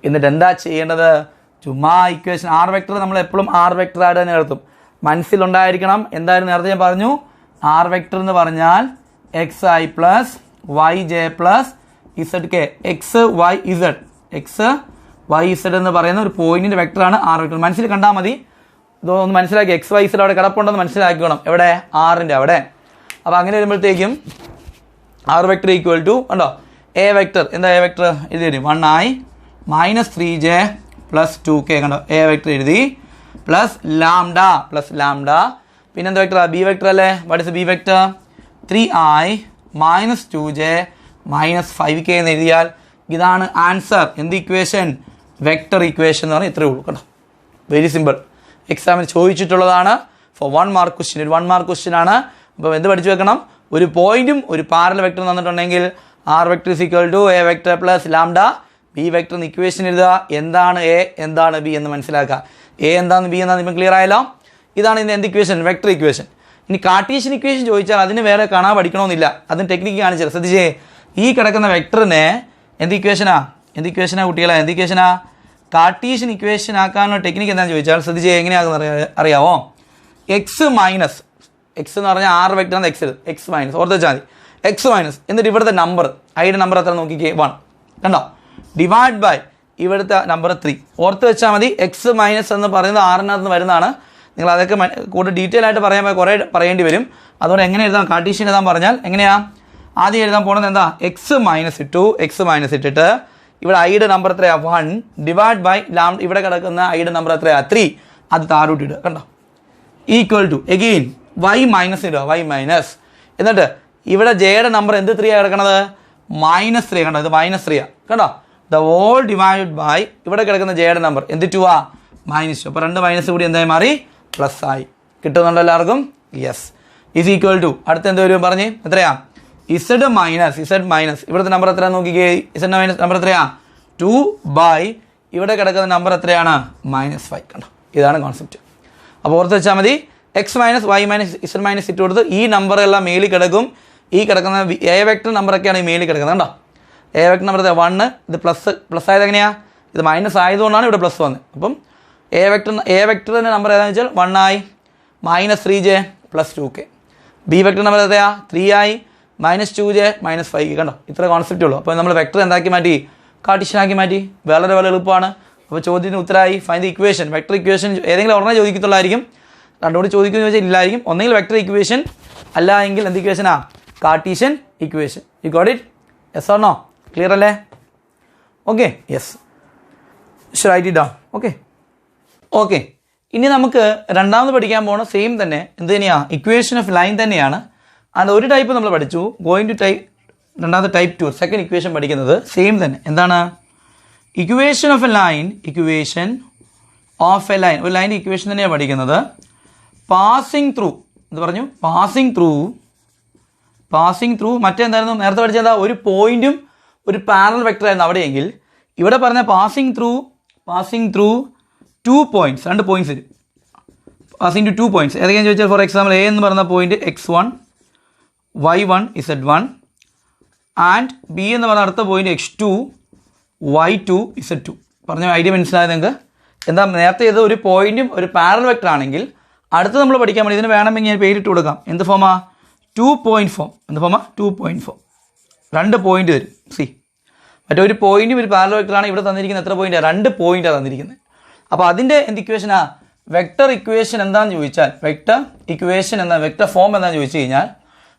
എന്നിട്ട് എന്താ ചെയ്യേണ്ടത്? ചുമ്മാ ഇക്വേഷൻ ആർ വെക്ടർ നമ്മൾ എപ്പോഴും ആർ വെക്ടർ ആയിട്ട് തന്നെ എടുത്തും. മനസ്സിലുണ്ടായിരിക്കണം എന്തായാലും നേരത്തെ ഞാൻ പറഞ്ഞു, ആർ വെക്ടർ എന്ന് പറഞ്ഞാൽ xi + yj + zk. X y z എന്ന് പറയുന്ന ഒരു പോയിന്റിന്റെ വെക്ടറാണ് ആർ വെക്ടർ. മനസ്സിൽ കണ്ടാൽ മതി. ഇതൊന്ന് മനസ്സിലാക്കി. എക്സ് വൈ ഇസഡ് അവിടെ കിടപ്പുണ്ടെന്ന് മനസ്സിലാക്കണം. എവിടെ? ആറിന്റെ അവിടെ. അപ്പോൾ അങ്ങനെ വരുമ്പോഴത്തേക്കും ആർ വെക്ടർ ഈക്വൽ ടു കണ്ടോ എ വെക്ടർ. എന്താ എ വെക്ടർ? എഴുതി തരും. 1i - 3j + 2k. കണ്ടോ, എ വെക്ടർ എഴുതി. പ്ലസ് ലാംഡ പിന്നെന്താ വെക്ടർ? ബി വെക്ടർ അല്ലേ? What is B vector? 3i - 2j - 5k എന്ന് എഴുതിയാൽ ഇതാണ് ആൻസർ. എന്ത് ഇക്വേഷൻ? വെക്ടർ ഇക്വേഷൻ എന്ന് പറഞ്ഞാൽ ഇത്രയേ ഉള്ളൂ. കേട്ടോ, വെരി സിമ്പിൾ. എക്സാമിന് ചോദിച്ചിട്ടുള്ളതാണ്. Four 1 mark question. ഒരു 1 മാർക്ക് ക്വസ്റ്റ്യൻ ആണ്. അപ്പോൾ എന്ത് പഠിച്ചു വെക്കണം? ഒരു പോയിന്റും ഒരു പാരലൽ വെക്ടർ തന്നിട്ടുണ്ടെങ്കിൽ r vector is equal to A vector plus lambda B vector എന്ന് ഇക്വേഷൻ എഴുതുക. എന്താണ് എ, എന്താണ് ബി എന്ന് മനസ്സിലാക്കുക. എ എന്താണെന്ന് ബി എന്താണെന്ന് ഇപ്പം ക്ലിയർ ആയല്ലോ. ഇതാണ് ഇതിൻ്റെ എന്ത് ഇക്വേഷൻ? Vector equation. ഇനി കാർട്ടീഷ്യൻ ഇക്വേഷൻ ചോദിച്ചാൽ അതിന് വേറെ കാണാൻ പഠിക്കണമെന്നില്ല. അതിന് ടെക്നിക്ക് കാണിച്ചാൽ ശ്രദ്ധിച്ചേ. ഈ കിടക്കുന്ന വെക്ടറിനെ എന്ത് ഇക്വേഷനാ കുട്ടികളെ? എന്ത് ഇക്വേഷനാ? കാർട്ടീഷ്യൻ ഇക്വേഷൻ ആക്കാനുള്ള ടെക്നിക്ക് എന്താണെന്ന് ചോദിച്ചാൽ ശ്രദ്ധിച്ചേ. എങ്ങനെയാണെന്ന് അറിയാവോ? എക്സ് എന്ന് പറഞ്ഞാൽ ആർ വെക്ടർ എക്സ് മൈനസ് ഓർത്ത് വെച്ചാൽ മതി. എക്സ് മൈനസ് എന്നിട്ട് ഇവിടുത്തെ നമ്പർ, ഐയുടെ നമ്പർ എത്ര നോക്കിക്കേ? 1. കണ്ടോ? ഡിവൈഡ് ബൈ ഇവിടുത്തെ നമ്പർ 3. ഓർത്ത് വെച്ചാൽ മതി. എക്സ് മൈനസ് എന്ന് പറയുന്നത് ആറിനകത്ത് നിന്ന് വരുന്നതാണ്. നിങ്ങൾ അതൊക്കെ കൂടുതൽ ഡീറ്റെയിൽ ആയിട്ട് കുറേ പറയേണ്ടി വരും. അതുകൊണ്ട് എങ്ങനെ എഴുതാം? കാർട്ടീഷ്യൻ എഴുതാൻ പറഞ്ഞാൽ എങ്ങനെയാ? ആദ്യം എഴുതാൻ പോകുന്നത് എന്താ? എക്സ് മൈനസ് ഇട്ടിട്ട് ഇവിടെ ഐയുടെ നമ്പർ എത്രയാ? 1 ഡിവൈഡ് ബൈ ഇവിടെ കിടക്കുന്ന ഐയുടെ നമ്പർ എത്രയാ? 3. അത് താഴോട്ട് ഇടുക. കണ്ടോ? Equal to again y minus ഇടുക. y മൈനസ് എന്നിട്ട് ഇവിടെ ജെയുടെ നമ്പർ എന്ത് 3 കിടക്കണത്? -3. കണ്ടോ, ഇത് -3 കണ്ടോ? ദ ഹോൾ ഡിവൈഡ് ബൈ ഇവിടെ കിടക്കുന്ന ജെയുടെ നമ്പർ എന്ത് 2 -2. അപ്പോൾ 2 മൈനസ് കൂടി എന്തായി മാറി? പ്ലസ് ആയി. കിട്ടുന്നുണ്ടോ എല്ലാവർക്കും? യെസ്. ഈസ് ഈക്വൽ ടു അടുത്ത എന്ത് വരും പറഞ്ഞ്? എത്രയാ? ഇസഡ് മൈനസ് ഇവിടുത്തെ നമ്പർ എത്രയാണ് നോക്കിക്കേ. ഇസഡ് മൈനസ് നമ്പർ എത്രയാ 2 ബൈ ഇവിടെ കിടക്കുന്ന നമ്പർ എത്രയാണ് -5. കണ്ടോ, ഇതാണ് കോൺസെപ്റ്റ്. അപ്പോൾ ഓർത്ത് വെച്ചാൽ മതി. X minus y minus z minus ഇട്ട് കൊടുത്ത് ഈ നമ്പറെല്ലാം മേളിൽ കിടക്കും. ഈ കിടക്കുന്ന എ വെക്ടർ നമ്പറൊക്കെയാണ് ഈ മേളിൽ കിടക്കുന്നത്. കണ്ടോ, എ വെക്ടർ നമ്പർ 1, ഇത് പ്ലസ് ആയത് എങ്ങനെയാണ്, ഇത് മൈനസ് ആയതുകൊണ്ടാണ് ഇവിടെ പ്ലസ് വന്നത്. അപ്പം എ വെക്ടറിൻ്റെ നമ്പർ ഏതാണെന്ന് വെച്ചാൽ 1 ആയി, -3j + 2k. B vector number എത്രയാ 3 ആയി, -2j -5k. കണ്ടോ, ഇത്ര കോൺസെപ്റ്റേ ഉള്ളൂ. അപ്പോൾ നമ്മൾ വെക്ടർ എന്താക്കി മാറ്റി, കാർട്ടീഷ്യനാക്കി മാറ്റി. വളരെ എളുപ്പമാണ്. അപ്പോൾ ചോദ്യത്തിന് ഉത്തരമായി find the equation. Vector equation ഏതെങ്കിലും ഒരെണ്ണം ചോദിക്കത്തുള്ളായിരിക്കും, രണ്ടുകൂടി ചോദിക്കുമെന്ന് ചോദിച്ചാൽ ഇല്ലായിരിക്കും. ഒന്നെങ്കിൽ വെക്ടർ ഇക്വേഷൻ, അല്ല എങ്കിൽ എന്ത് ഇക്വേഷനാ, Cartesian equation. You got it? Yes or no? Clear അല്ലേ? Okay, yes, write it down. Okay. ഇനി നമുക്ക് രണ്ടാമത് പഠിക്കാൻ പോകണം സെയിം തന്നെ. എന്ത് തന്നെയാണ്, ഇക്വേഷൻ ഓഫ് ലൈൻ തന്നെയാണ്. അത് ഒരു ടൈപ്പ് നമ്മൾ പഠിച്ചു. ഗോയിങ് ടു രണ്ടാമത്തെ ടൈപ്പ് 2 സെക്കൻഡ് ഇക്വേഷൻ പഠിക്കുന്നത് സെയിം തന്നെ. എന്താണ് ഇക്വേഷൻ ഓഫ് എ ലൈൻ? ഒരു ലൈൻ ഇക്വേഷൻ തന്നെയാണ് പഠിക്കുന്നത്. പാസിംഗ് ത്രൂ എന്ന് പറഞ്ഞു. പാസിംഗ് ത്രൂ മറ്റെന്തായിരുന്നു നേരത്തെ പഠിച്ചത്? ഒരു പോയിന്റും ഒരു പാരലൽ വെക്ടർ ആയിരുന്നു അവിടെയെങ്കിൽ. ഇവിടെ പറഞ്ഞ പാസിംഗ് ത്രൂ 2 പോയിന്റ്സ്, 2 പോയിന്റ്സ് വരും. പാസിംഗ് ടു 2 പോയിന്റ്സ് ഏതൊക്കെയാണെന്ന് ചോദിച്ചാൽ, ഫോർ എക്സാമ്പിൾ എ എന്ന് പറയുന്ന point x1 y1 z1 and B എന്ന് പറഞ്ഞ അടുത്ത പോയിന്റ് x2 y2 z2. പറഞ്ഞ ഐഡിയ മനസ്സിലായത് നിങ്ങൾക്ക്? എന്താ നേരത്തെ ഇത് ഒരു പോയിന്റും ഒരു പാരലൽ വെക്ടർ ആണെങ്കിൽ അടുത്ത് നമ്മൾ പഠിക്കാൻ വേണ്ടി ഇതിന് വേണമെങ്കിൽ ഞാൻ പേരിട്ട് കൊടുക്കാം. എന്ത് ഫോമാ? 2 point form. എന്ത് ഫോമാ? 2 point form. 2 പോയിന്റ് തരും. മറ്റൊരു പോയിന്റും ഒരു പാരലൽ വെക്ടർ ആണ്. ഇവിടെ തന്നിരിക്കുന്നത് എത്ര പോയിന്റാണ്? 2 പോയിന്റാണ് തന്നിരിക്കുന്നത്. അപ്പോൾ അതിൻ്റെ എന്ത് ഇക്വേഷനാ? വെക്ടർ ഇക്വേഷൻ എന്താണെന്ന് ചോദിച്ചാൽ, വെക്ടർ ഫോം എന്താണെന്ന് ചോദിച്ചു കഴിഞ്ഞാൽ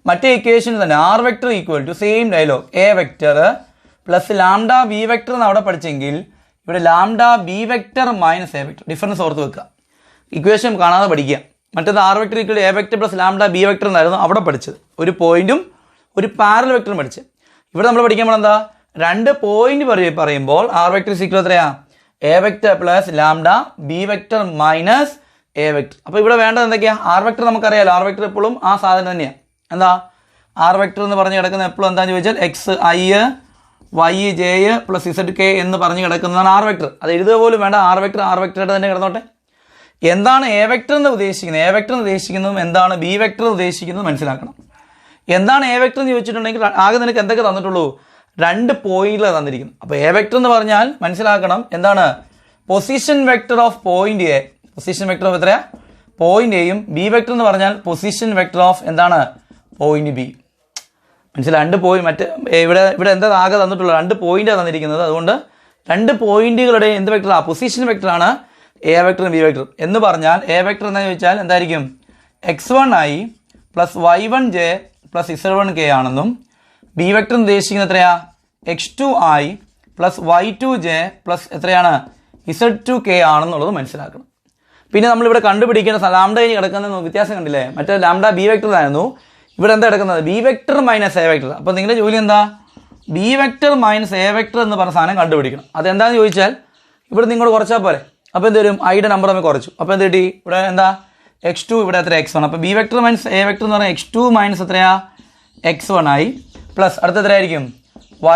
മറ്റേ ഇക്വേഷൻ തന്നെ r vector equal to same dialogue a vector plus lambda B vector എന്ന് അവിടെ പഠിച്ചെങ്കിൽ ഇവിടെ lambda B vector minus A vector. Difference ഓർത്ത് വെക്കുക, ഇക്വേഷൻ കാണാതെ പഠിക്കുക. മറ്റേത് r vector equal a vector plus lambda B vector എന്നായിരുന്നു അവിടെ പഠിച്ചത്. ഒരു പോയിന്റും ഒരു പാരലൽ വെക്ടറും പഠിച്ചത്. ഇവിടെ നമ്മൾ പഠിക്കുമ്പോൾ എന്താ, 2 പോയിന്റ് പറയുമ്പോൾ ആർ വെക്ടർ ഈക്വൽ എത്രയാ? A vector plus lambda B vector minus A vector. അപ്പോൾ ഇവിടെ വേണ്ടത് എന്തൊക്കെയാ? ആർ വെക്ടർ നമുക്കറിയാലോ. ആർ വെക്ടർ എപ്പോഴും ആ സാധനം തന്നെയാണ്. എന്താ ആർ വെക്ടർ എന്ന് പറഞ്ഞ് കിടക്കുന്ന എപ്പോഴും എന്താണെന്ന് ചോദിച്ചാൽ x i y j plus z k എന്ന് പറഞ്ഞ് കിടക്കുന്നതാണ് ആർ വെക്ടർ. അത് എഴുതുക പോലും വേണ്ട. ആർ വെക്ടറായിട്ട് തന്നെ കിടന്നോട്ടെ. എന്താണ് എ വെക്ടർ എന്ന് ഉദ്ദേശിക്കുന്നത്, എ വെക്ടർ എന്ന് ഉദ്ദേശിക്കുന്നതും എന്താണ് ബി വെക്ടർ ഉദ്ദേശിക്കുന്നതും മനസ്സിലാക്കണം. എന്താണ് എ വെക്ടർ എന്ന് ചോദിച്ചിട്ടുണ്ടെങ്കിൽ ആകെ നിനക്ക് എന്തൊക്കെ തന്നിട്ടുള്ളൂ? 2 പോയിന്റിലാണ് തന്നിരിക്കുന്നത്. അപ്പോൾ എ വെക്ടർ എന്ന് പറഞ്ഞാൽ മനസ്സിലാക്കണം എന്താണ്, position vector of point A. Position vector of എത്രയാ? പോയിന്റ് എയും. ബി വെക്ടർ എന്ന് പറഞ്ഞാൽ പൊസിഷൻ വെക്ടർ ഓഫ് എന്താണ്, പോയിന്റ് ബി. മനസ്സിലായി? 2 പോയിന്റ് മറ്റേ ഇവിടെ എന്താ ആകെ തന്നിട്ടുള്ളത്? 2 പോയിന്റാണ് തന്നിരിക്കുന്നത്. അതുകൊണ്ട് 2 പോയിന്റുകളുടെ എന്ത് വെക്ടറാണ്? പൊസിഷൻ വെക്ടറാണ് എ വെക്ടറും ബി വെക്ടറും. എന്ന് പറഞ്ഞാൽ എ വെക്ടർ എന്താണെന്ന് ചോദിച്ചാൽ എന്തായിരിക്കും? x1i plus y1j plus z1k ആണെന്നും ബി വെക്ടർ ഉദ്ദേശിക്കുന്നത് എത്രയാ? x2i പ്ലസ് y2j പ്ലസ് എത്രയാണ്? z2k ആണെന്നുള്ളത് മനസ്സിലാക്കണം. പിന്നെ നമ്മളിവിടെ കണ്ടുപിടിക്കേണ്ട ലാംഡ കഴിഞ്ഞ് കിടക്കുന്ന വ്യത്യാസം കണ്ടില്ലേ? മറ്റേ ലാംഡ ബി വെക്ടർ ആയിരുന്നു, ഇവിടെ എന്താ കിടക്കുന്നത്? B vector minus A vector. അപ്പോൾ നിങ്ങളുടെ ജോലി എന്താ? B vector minus A vector എന്ന് പറഞ്ഞ സാധനം കണ്ടുപിടിക്കണം. അതെന്താണെന്ന് ചോദിച്ചാൽ ഇവിടെ നിങ്ങൾ കുറച്ചാൽ പോരെ. അപ്പോൾ എന്ത് വരും? ഐയുടെ നമ്പർ നമ്മൾ കുറച്ചു. അപ്പോൾ എന്ത് കിട്ടി? ഇവിടെ എന്താ x2, ഇവിടെ എത്ര x1. അപ്പോൾ B vector minus A vector എന്ന് പറഞ്ഞാൽ x2 മൈനസ് എത്രയാ? x1 ആയി പ്ലസ് അടുത്ത എത്രയായിരിക്കും?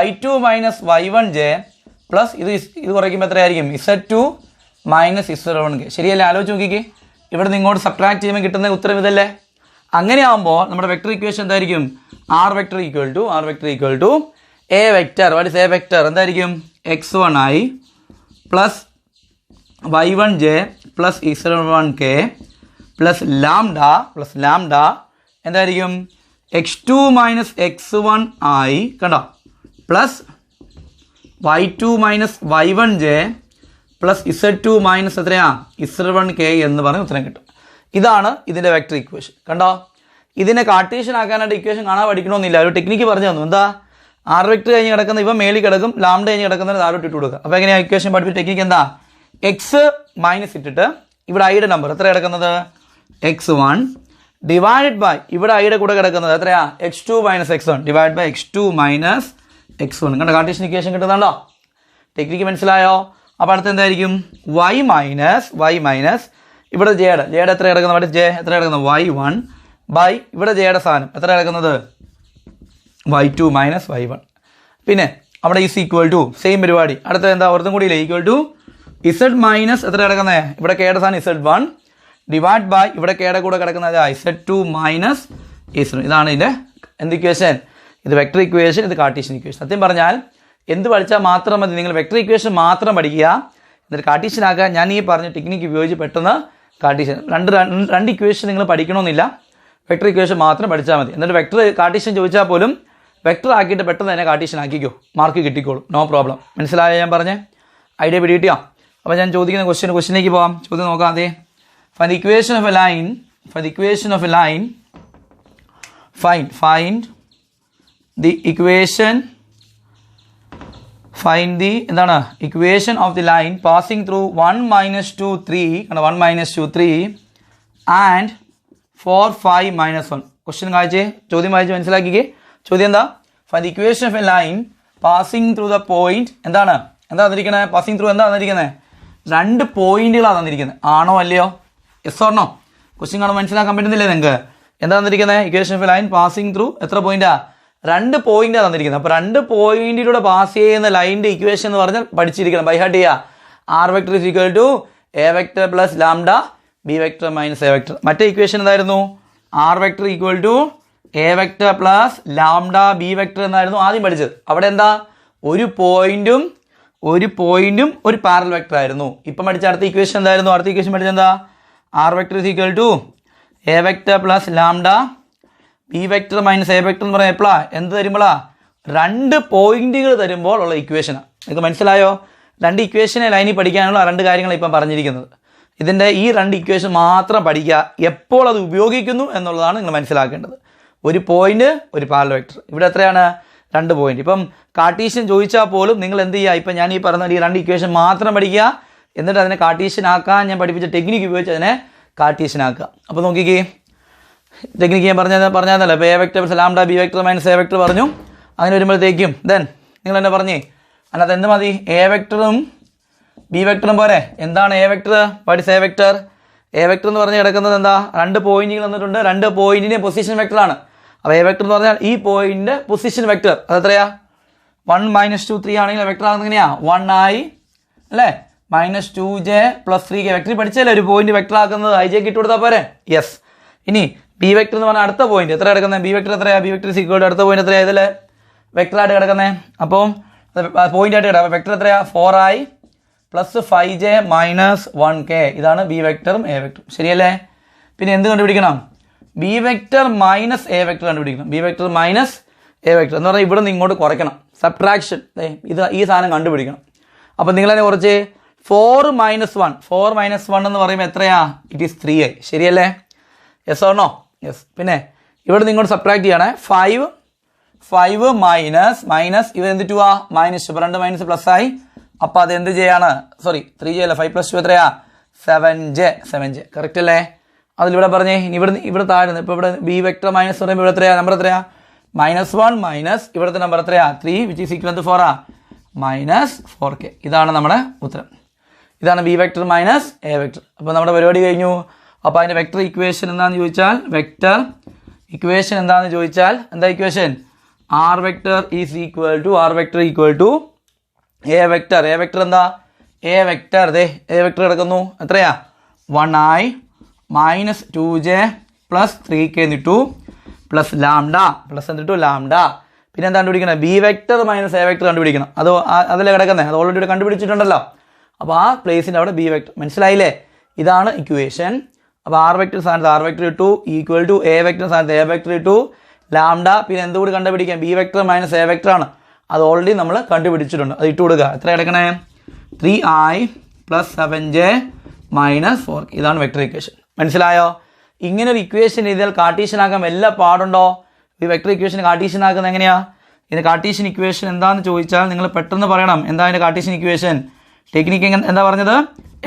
y2 മൈനസ് y1j പ്ലസ് ഇത് കുറയ്ക്കുമ്പോൾ എത്രയായിരിക്കും? z2 minus z1k. ശരിയല്ലേ? ആലോചിച്ച് നോക്കിക്കേ. ഇവിടെ നിന്ന് ഇങ്ങോട്ട് സബ്ട്രാക്ട് ചെയ്യുമ്പോൾ കിട്ടുന്ന ഉത്തരം ഇതല്ലേ? അങ്ങനെ ആകുമ്പോൾ നമ്മുടെ വെക്ടർ ഇക്വേഷൻ എന്തായിരിക്കും? R vector equal to A vector. What is a vector? എന്തായിരിക്കും? x1i plus y1j plus z1k plus lambda എന്തായിരിക്കും? x2 മൈനസ് x1i കണ്ടോ plus y2 minus y1j plus z2 minus എത്രയാ? z1k എന്ന് പറഞ്ഞ ഉത്തരം കിട്ടും. ഇതാണ് ഇതിൻ്റെ വെക്ടർ ഇക്വേഷൻ. കണ്ടോ? ഇതിനെ കാർട്ടീഷ്യൻ ആക്കാനായിട്ട് ഇക്വേഷൻ കാണാൻ പഠിക്കണമെന്നില്ല. ഒരു ടെക്നിക്ക് പറഞ്ഞു തന്നു. എന്താ? ആർ വെക്ടർ കഴിഞ്ഞ് കിടക്കുന്ന ഇവ മേളിൽ കിടക്കും, ലാംഡ കഴിഞ്ഞ് കിടക്കുന്നതിന് താഴോട്ട് ഇട്ട് കൊടുക്കുക. അപ്പോൾ എങ്ങനെയാണ് ഇക്വേഷൻ പഠിപ്പിച്ച ടെക്നിക്ക്? എന്താ? എക്സ് മൈനസ് ഇട്ടിട്ട് ഇവിടെ ഐയുടെ നമ്പർ എത്ര കിടക്കുന്നത്? x1 ഡിവൈഡഡ് ബൈ ഇവിടെ ഐയുടെ കൂടെ കിടക്കുന്നത് എത്രയാ? x2 minus x1 divide by x2 minus x1. കണ്ട കാർട്ടീഷ്യൻ ഇക്വേഷൻ കിട്ടുന്നുണ്ടോ? ടെക്നിക്ക് മനസ്സിലായോ? അപ്പോൾ അടുത്ത് എന്തായിരിക്കും? y മൈനസ് ഇവിടെ ജെയുടെ എത്ര കിടക്കുന്നത്? ജെ എത്ര കിടക്കുന്നത്? y1 ബൈ ഇവിടെ ജെയുടെ സാധനം എത്ര കിടക്കുന്നത്? y2 minus y1. പിന്നെ അവിടെ ഈസ് ഈക്വൽ ടു സെയിം പരിപാടി. അടുത്തത് എന്താ ഒരത്തും കൂടി ഇല്ല, ഈക്വൽ ടു ഇസഡ് മൈനസ് എത്ര കിടക്കുന്നത്, ഇവിടെ കേയുടെ സാധനം Z1 ഡിവൈഡ് ബൈ ഇവിടെ കേയുടെ കൂടെ കിടക്കുന്നത് Z2 മൈനസ് Z1. ഇതാണ് ഇതിൻ്റെ എന്ത് ഇക്വേഷൻ, ഇത് വെക്ടർ ഇക്വേഷൻ, ഇത് കാർട്ടീഷ്യൻ ഇക്വേഷൻ. സത്യം പറഞ്ഞാൽ എന്ത് പഠിച്ചാൽ മാത്രം മതി, നിങ്ങൾ വെക്ടർ ഇക്വേഷൻ മാത്രം പഠിക്കുക, എന്നിട്ട് കാർട്ടീഷ്യൻ ആക്കുക. ഞാൻ ഈ പറഞ്ഞ ടെക്നിക്ക് ഉപയോഗിച്ച് പെട്ടെന്ന് കാർട്ടീഷ്യൻ രണ്ട് ഇക്വേഷൻ നിങ്ങൾ പഠിക്കണമെന്നില്ല, വെക്ടർ ഇക്വേഷൻ മാത്രം പഠിച്ചാൽ മതി. എന്നിട്ട് വെക്ടർ കാർട്ടീഷ്യൻ ചോദിച്ചാൽ പോലും വെക്ടർ ആക്കിയിട്ട് പെട്ടെന്ന് തന്നെ കാർട്ടീഷ്യൻ ആക്കിക്കോ, മാർക്ക് കിട്ടിക്കോളും, നോ പ്രോബ്ലം. മനസ്സിലായോ ഞാൻ പറഞ്ഞേ, ഐഡിയ പിടികിട്ടിയോ? അപ്പോൾ ഞാൻ ചോദിക്കുന്ന ക്വസ്റ്റ്യനിലേക്ക് പോകാം. ചോദ്യം നോക്കാം. അതെ, for the equation of a line find the equation എന്താണ് equation of the line passing through 1 minus 2 3 1 minus 2 3 and 4 5 minus 1. Question വായിച്ചേ, ചോദ്യം വായിച്ച് മനസ്സിലാക്കിക്കേ. ചോദ്യം എന്താ, for the equation of a line passing through the point എന്താ തന്നിരിക്കുന്നത്, പാസിംഗ് ത്രൂ എന്താ തന്നിരിക്കുന്നത്, 2 പോയിന്റുകളാണ് തന്നിരിക്കുന്നത്. ആണോ അല്ലയോ, യെസ് ഓർ നോ? ക്വസ്റ്റ്യൻ കാണാൻ മനസ്സിലാക്കാൻ പറ്റുന്നില്ലേ നിങ്ങൾക്ക്? എന്താ തന്നിരിക്കുന്നത്, equation of a line passing through എത്ര പോയിന്റാ, 2 പോയിന്റാണ് തന്നിരിക്കുന്നത്. അപ്പോൾ 2 പോയിന്റിലൂടെ പാസ് ചെയ്യുന്ന ലൈനിന്റെ ഇക്വേഷൻ എന്ന് പറഞ്ഞാൽ പഠിച്ചിരിക്കണം, ബൈ ഹാർട്ട് ചെയ്യുക. R vector is equal to A vector plus lambda B vector minus A vector. മറ്റേ ഇക്വേഷൻ എന്തായിരുന്നു, r vector equal to A vector plus lambda B vector എന്നായിരുന്നു ആദ്യം പഠിച്ചത്. അവിടെ എന്താ, ഒരു പോയിന്റും ഒരു പാരലൽ വെക്ടർ ആയിരുന്നു. ഇപ്പം പഠിച്ച അടുത്ത ഇക്വേഷൻ എന്തായിരുന്നു, അടുത്ത ഇക്വേഷൻ പഠിച്ചത് എന്താ, r vector is equal to A vector plus lambda B vector minus A vector എന്ന് പറയുന്നത് എപ്പോഴാ, എന്ത് തരുമ്പോഴാ, 2 പോയിന്റുകൾ തരുമ്പോൾ ഉള്ള ഇക്വേഷനാണ്. നിങ്ങൾക്ക് മനസ്സിലായോ? 2 ഇക്വേഷനെ ലൈനിൽ പഠിക്കാനുള്ള 2 കാര്യങ്ങൾ ഇപ്പം പറഞ്ഞിരിക്കുന്നത്. ഇതിൻ്റെ ഈ 2 ഇക്വേഷൻ മാത്രം പഠിക്കുക, എപ്പോൾ അത് ഉപയോഗിക്കുന്നു എന്നുള്ളതാണ് നിങ്ങൾ മനസ്സിലാക്കേണ്ടത്. ഒരു പോയിന്റ്, ഒരു പാരലൽ വെക്ടർ. ഇവിടെ എത്രയാണ്, 2 പോയിന്റ്. ഇപ്പം കാർട്ടീഷ്യൻ ചോദിച്ചാൽ പോലും നിങ്ങൾ എന്ത് ചെയ്യുക, ഇപ്പം ഞാൻ ഈ പറഞ്ഞ ഈ 2 ഇക്വേഷൻ മാത്രം പഠിക്കുക, എന്നിട്ട് അതിനെ കാർട്ടീഷ്യൻ ആക്കാൻ ഞാൻ പഠിപ്പിച്ച ടെക്നിക്ക് ഉപയോഗിച്ച് അതിനെ കാർട്ടീഷ്യൻ ആക്കുക. അപ്പോൾ നോക്കിക്കേ, ടെക്നിക്ക് ഞാൻ പറഞ്ഞാൽ ഇപ്പോൾ A vector plus lambda B vector minus A vector പറഞ്ഞു. അങ്ങനെ വരുമ്പോഴത്തേക്കും നിങ്ങൾ എന്നെ പറഞ്ഞേ, അതിനകത്ത് എന്ത് മതി, എ വെക്ടറും ബി വെക്ടറും പോരെ. എന്താണ് A vector, what is a vector? A vector എന്ന് പറഞ്ഞ് കിടക്കുന്നത് എന്താ, 2 പോയിന്റുകൾ തന്നിട്ടുണ്ട്, 2 പോയിന്റിന്റെ പൊസിഷൻ വെക്ടറാണ്. അപ്പോൾ എ വെക്ടർ എന്ന് പറഞ്ഞാൽ ഈ പോയിന്റിന്റെ പൊസിഷൻ വെക്ടർ അത് എത്രയാ, 1 മൈനസ് 2 3 ആണെങ്കിൽ വെക്ടർ ആകുന്നത് എങ്ങനെയാ, 1 ആയി അല്ലേ, minus 2j plus 3k. Vector പഠിച്ചല്ലേ ഒരു പോയിന്റ് വെക്ടർ ആക്കുന്നത്, ij ഇട്ട് കൊടുത്താൽ പോരെ. യെസ്. ഇനി ബി വെക്ടർ എന്ന് പറഞ്ഞാൽ അടുത്ത പോയിന്റ് എത്ര കിടക്കുന്നത്, ബി വെക്ടർ എത്രയാ, ബി വെക്ടർ സിക്വൽ അടുത്ത പോയിന്റ് എത്രയാ, ഇതിൽ വെക്ടറായിട്ട് കിടക്കുന്നത്. അപ്പം പോയിന്റ് ആയിട്ട് കിടക്കുക, വെക്ടർ എത്രയാ, 4 ആയി പ്ലസ് 5j മൈനസ് 1k. ഇതാണ് ബി വെക്ടറും എ വെക്ടറും, ശരിയല്ലേ? പിന്നെ എന്ത് കണ്ടുപിടിക്കണം, B vector minus A vector കണ്ടുപിടിക്കണം. B vector minus A vector എന്ന് പറഞ്ഞാൽ ഇവിടെ നിന്ന് ഇങ്ങോട്ട് കുറയ്ക്കണം, സബ്ട്രാക്ഷൻ. ഈ സാധനം കണ്ടുപിടിക്കണം. അപ്പം നിങ്ങളതിനെ കുറച്ച് 4 മൈനസ് 1 എന്ന് പറയുമ്പോൾ എത്രയാ, ഇറ്റ് ഈസ് 3 ആയി, ശരിയല്ലേ? Yes or no? യെസ്. പിന്നെ ഇവിടെ നിങ്ങൾ സബ്ട്രാക്ട് ചെയ്യണേ, 5 മൈനസ് ഇത് എന്ത് 2 ആ, മൈനസ് 2 മൈനസ് പ്ലസ് ആയി. അപ്പം അത് എന്ത് ചെയ്യാണ്, സോറി 3j അല്ല, 5 + 2 എത്രയാ, 7j. കറക്റ്റ് അല്ലേ? അതിലിവിടെ പറഞ്ഞേ, ഇനി ഇവിടെ താഴ്ന്നു. ഇപ്പോൾ ഇവിടെ ബി വെക്ടർ മൈനസ് പറയുമ്പോൾ ഇവിടെ എത്രയാ, നമ്പർ എത്രയാ, -1 മൈനസ് ഇവിടുത്തെ നമ്പർ എത്രയാ, 3 which is equal to 4 minus 4k. ഇതാണ് നമ്മുടെ ഉത്തരം. ഇതാണ് b vector minus A vector. അപ്പോൾ നമ്മുടെ പരിപാടി കഴിഞ്ഞു. അപ്പോൾ അതിൻ്റെ വെക്ടർ ഇക്വേഷൻ എന്താണെന്ന് ചോദിച്ചാൽ, എന്താ equation, r vector is equal to A vector. A vector എന്താ, എ വെക്ടർ കിടക്കുന്നു എത്രയാ, 1 ആയി മൈനസ് 2j പ്ലസ് 3k എന്നിട്ടു പ്ലസ് ലാംഡ പ്ലസ് എന്നിട്ടു ലാംഡ. പിന്നെ എന്താ കണ്ടുപിടിക്കണം, B vector minus A vector കണ്ടുപിടിക്കണം. അതിൽ കിടക്കുന്നത് അത് ഓൾറെഡി കണ്ടുപിടിച്ചിട്ടുണ്ടല്ലോ. അപ്പോൾ ആ പ്ലേസിൻ്റെ അവിടെ ബി വെക്ടർ. മനസ്സിലായില്ലേ? ഇതാണ് ഇക്വേഷൻ. അപ്പോൾ ആർ വെക്ടർ സ്ഥാനത്ത് ആർ വെക്ടർ ഇട്ടു, ഈക്വൽ ടു എ വെക്ടർ സ്ഥാനത്ത് എ വെക്ടർ ഇട്ടു, ലാംഡ. പിന്നെ എന്തുകൂടി കണ്ടുപിടിക്കാം, B vector minus A vector ആണ്, അത് ഓൾറെഡി നമ്മൾ കണ്ടുപിടിച്ചിട്ടുണ്ട്. അത് ഇട്ട് കൊടുക്കുക. എത്ര എടുക്കണേ, 3i plus 7j minus 4k. ഇതാണ് വെക്ടർ ഇക്വേഷൻ. മനസ്സിലായോ? ഇങ്ങനെ ഒരു ഇക്വേഷൻ ചെയ്താൽ കാർട്ടീഷ്യൻ ആക്കാൻ വല്ല പാടുണ്ടോ? ഈ വെക്ടർ ഇക്വേഷൻ കാർട്ടീഷ്യൻ ആക്കുന്നത് എങ്ങനെയാ? ഇതിൻ്റെ കാർട്ടീഷ്യൻ ഇക്വേഷൻ എന്താണെന്ന് ചോദിച്ചാൽ നിങ്ങൾ പെട്ടെന്ന് പറയണം. എന്താ അതിൻ്റെ കാർട്ടീഷ്യൻ ഇക്വേഷൻ? ടെക്നിക്ക് എന്താ പറഞ്ഞത്,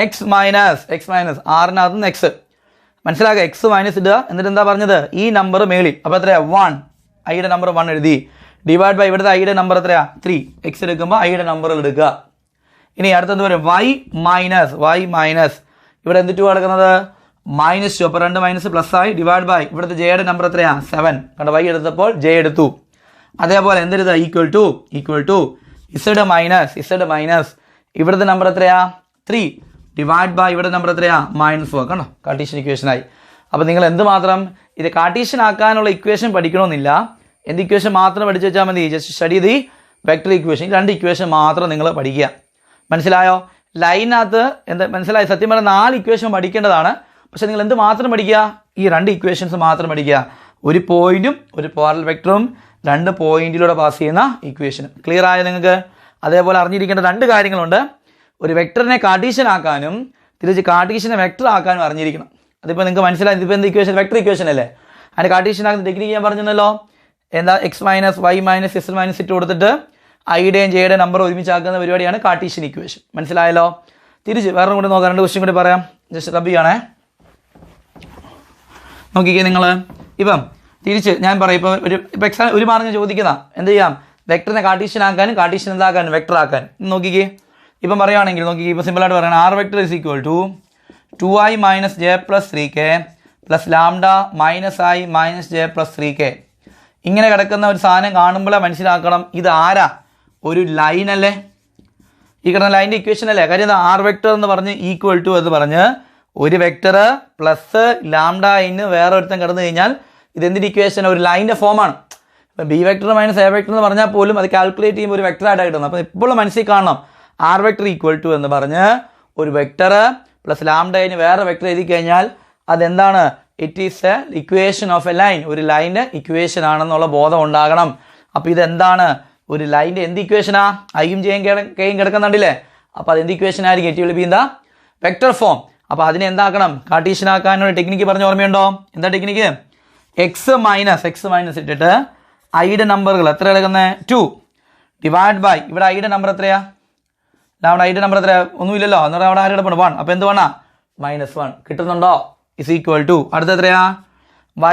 എക്സ് മൈനസ് ആറിനകത്ത് നിന്ന് എക്സ് മനസ്സിലാക്കുക, എക്സ് മൈനസ് ഇടുക. എന്നിട്ട് എന്താ പറഞ്ഞത്, ഈ നമ്പർ മേളിൽ. അപ്പോൾ എത്രയാ, 1, ഐയുടെ നമ്പർ 1 എഴുതി, ഡിവൈഡ് ബൈ ഇവിടുത്തെ ഐയുടെ നമ്പർ എത്രയാ, 3. എക്സ് എടുക്കുമ്പോൾ ഐയുടെ നമ്പറുകൾ എടുക്കുക. ഇനി അടുത്തെന്ത് വരും, വൈ മൈനസ് ഇവിടെ എന്ത് 2 കിടക്കുന്നത്, -2. അപ്പോൾ 2 മൈനസ് പ്ലസ് ആയി, ഡിവൈഡ് ബൈ ഇവിടുത്തെ ജെയുടെ നമ്പർ എത്രയാ, 7. കണ്ടോ, വൈ എടുത്തപ്പോൾ ജെ എടുത്തു. അതേപോലെ എന്തെഴുതുക ഈക്വൽ ടു ഇസഡ് മൈനസ് ഇവിടുത്തെ നമ്പർ എത്രയാ 3 ഡിവൈഡ് ബൈ ഇവിടെ നമ്പർ എത്രയാ -4 കണ്ടോ കാർട്ടീഷ്യൻ ഇക്വേഷൻ ആയി. അപ്പോൾ നിങ്ങൾ എന്തുമാത്രം ഇത് കാർട്ടീഷ്യൻ ആക്കാനുള്ള ഇക്വേഷൻ പഠിക്കണമെന്നില്ല, എന്ത് ഇക്വേഷൻ മാത്രം പഠിച്ചു വെച്ചാൽ മതി. Just study the vector equation, 2 equation മാത്രം നിങ്ങൾ പഠിക്കുക. മനസ്സിലായോ? ലൈനകത്ത് എന്താ മനസ്സിലായി? സത്യം പറഞ്ഞാൽ 4 ഇക്വേഷൻ പഠിക്കേണ്ടതാണ്, പക്ഷെ നിങ്ങൾ എന്ത് മാത്രം പഠിക്കുക? ഈ 2 ഇക്വേഷൻസ് മാത്രം പഠിക്കുക. ഒരു പോയിന്റും ഒരു പാരലൽ വെക്ടറും 2 പോയിന്റിലൂടെ പാസ് ചെയ്യുന്ന ഇക്വേഷൻ. ക്ലിയർ ആയോ നിങ്ങൾക്ക്? അതേപോലെ അറിഞ്ഞിരിക്കേണ്ട 2 കാര്യങ്ങളുണ്ട്. ഒരു വെക്ടറിനെ കാർട്ടീഷ്യൻ ആക്കാനും തിരിച്ച് കാർട്ടീഷ്യനെ വെക്ടർ ആക്കാനും അറിഞ്ഞിരിക്കണം. അതിപ്പോൾ നിങ്ങൾക്ക് മനസ്സിലായി. ഇതിപ്പോൾ എന്ത് ഇക്വേഷൻ? വെക്ടർ ഇക്വേഷൻ അല്ലേ? അതിന് കാർട്ടീഷ്യൻ ആക്കുന്ന ടെക്നിക്ക് ഞാൻ പറഞ്ഞല്ലോ. എന്താ? x minus y minus z minus ഇട്ട് കൊടുത്തിട്ട് ഐയുടെയും ജെയുടെയും നമ്പർ ഒരുമിച്ചാക്കുന്ന പരിപാടിയാണ് കാർട്ടീഷ്യൻ ഇക്വേഷൻ. മനസ്സിലായല്ലോ? തിരിച്ച് വേറെ കൂടി നോക്കാം, 2 ക്വസ്റ്റ്യൻ കൂടി പറയാം. ജസ്റ്റ് റബ് ചെയ്യണേ. നോക്കിക്കേ നിങ്ങൾ. ഇപ്പം തിരിച്ച് ഞാൻ പറയും, ഇപ്പോൾ എക്സാം ഒരു മാർഗ്ഗം ചോദിക്കുന്ന എന്ത് ചെയ്യാം? വെക്ടറിനെ കാർട്ടീഷ്യൻ ആക്കാനും കാർട്ടീഷ്യൻ എന്താക്കാനും വെക്ടർ ആക്കാനും. നോക്കിക്കേ, ഇപ്പം പറയുകയാണെങ്കിൽ നോക്കിക്കേ, ഇപ്പോൾ സിമ്പിളായിട്ട് പറയണം. R vector is equal to 2i minus j plus 3k plus lambda minus i minus j plus 3k. ഇങ്ങനെ കിടക്കുന്ന ഒരു സാധനം കാണുമ്പോഴേ മനസ്സിലാക്കണം ഇത് ആരാ? ഒരു ലൈൻ അല്ലേ? ഈ കിടന്ന ലൈൻ്റെ ഇക്വേഷൻ അല്ലേ? കാര്യം എന്താ? ആർ വെക്ടർ എന്ന് പറഞ്ഞ് ഈക്വൽ ടു എന്ന് പറഞ്ഞ് ഒരു വെക്ടർ പ്ലസ് ലാംഡ ഇന്ന് വേറെ ഒരുത്തം കിടന്നു കഴിഞ്ഞാൽ ഇതെന്തിൻ്റെ ഇക്വേഷൻ? ഒരു ലൈൻ്റെ ഫോമാണ്. ഇപ്പം B vector minus A vector എന്ന് പറഞ്ഞാൽ പോലും അത് കാൽക്കുലേറ്റ് ചെയ്യുമ്പോൾ ഒരു വെക്ടറായിട്ട് കിട്ടുന്നത്. അപ്പോൾ ഇപ്പോഴും മനസ്സിൽ കാണണം, ആർ വെക്ടർ ഈക്വൽ ടു എന്ന് പറഞ്ഞ് ഒരു വെക്ടർ പ്ലസ് ലാംഡയിന് വേറെ വെക്ടർ എഴുതി കഴിഞ്ഞാൽ അതെന്താണ്? It is A equation of a line. ഒരു ലൈൻ്റെ ഇക്വേഷൻ ആണെന്നുള്ള ബോധം ഉണ്ടാകണം. അപ്പോൾ ഇതെന്താണ്? ഒരു ലൈൻ്റെ എന്ത് ഇക്വേഷനാ? ഐയും ജെയും കെയും കിടക്കുന്നുണ്ടല്ലേ? അപ്പോൾ അത് എന്ത് ഇക്വേഷൻ ആയിരിക്കും? It will be in the vector form. അപ്പോൾ അതിനെ എന്താക്കണം? കാർട്ടീഷ്യൻ ആക്കാനുള്ള ടെക്നിക്ക് പറഞ്ഞ ഓർമ്മയുണ്ടോ? എന്താ ടെക്നിക്ക്? എക്സ് മൈനസ് ഇട്ടിട്ട് ഐയുടെ നമ്പറുകൾ എത്ര കിടക്കുന്നത്? 2 ഡിവൈഡ് ബൈ ഇവിടെ ഐയുടെ നമ്പർ എത്രയാ? അവിടെ ഐയുടെ നമ്പർ എത്രയാ? ഒന്നുമില്ലല്ലോ. എന്നിട്ട് അവിടെ ആര് കിടപ്പുണ്ട്? 1. അപ്പോൾ എന്ത് വേണ? -1 കിട്ടുന്നുണ്ടോ? ഇസ് ഈക്വൽ ടു അടുത്ത എത്രയാ?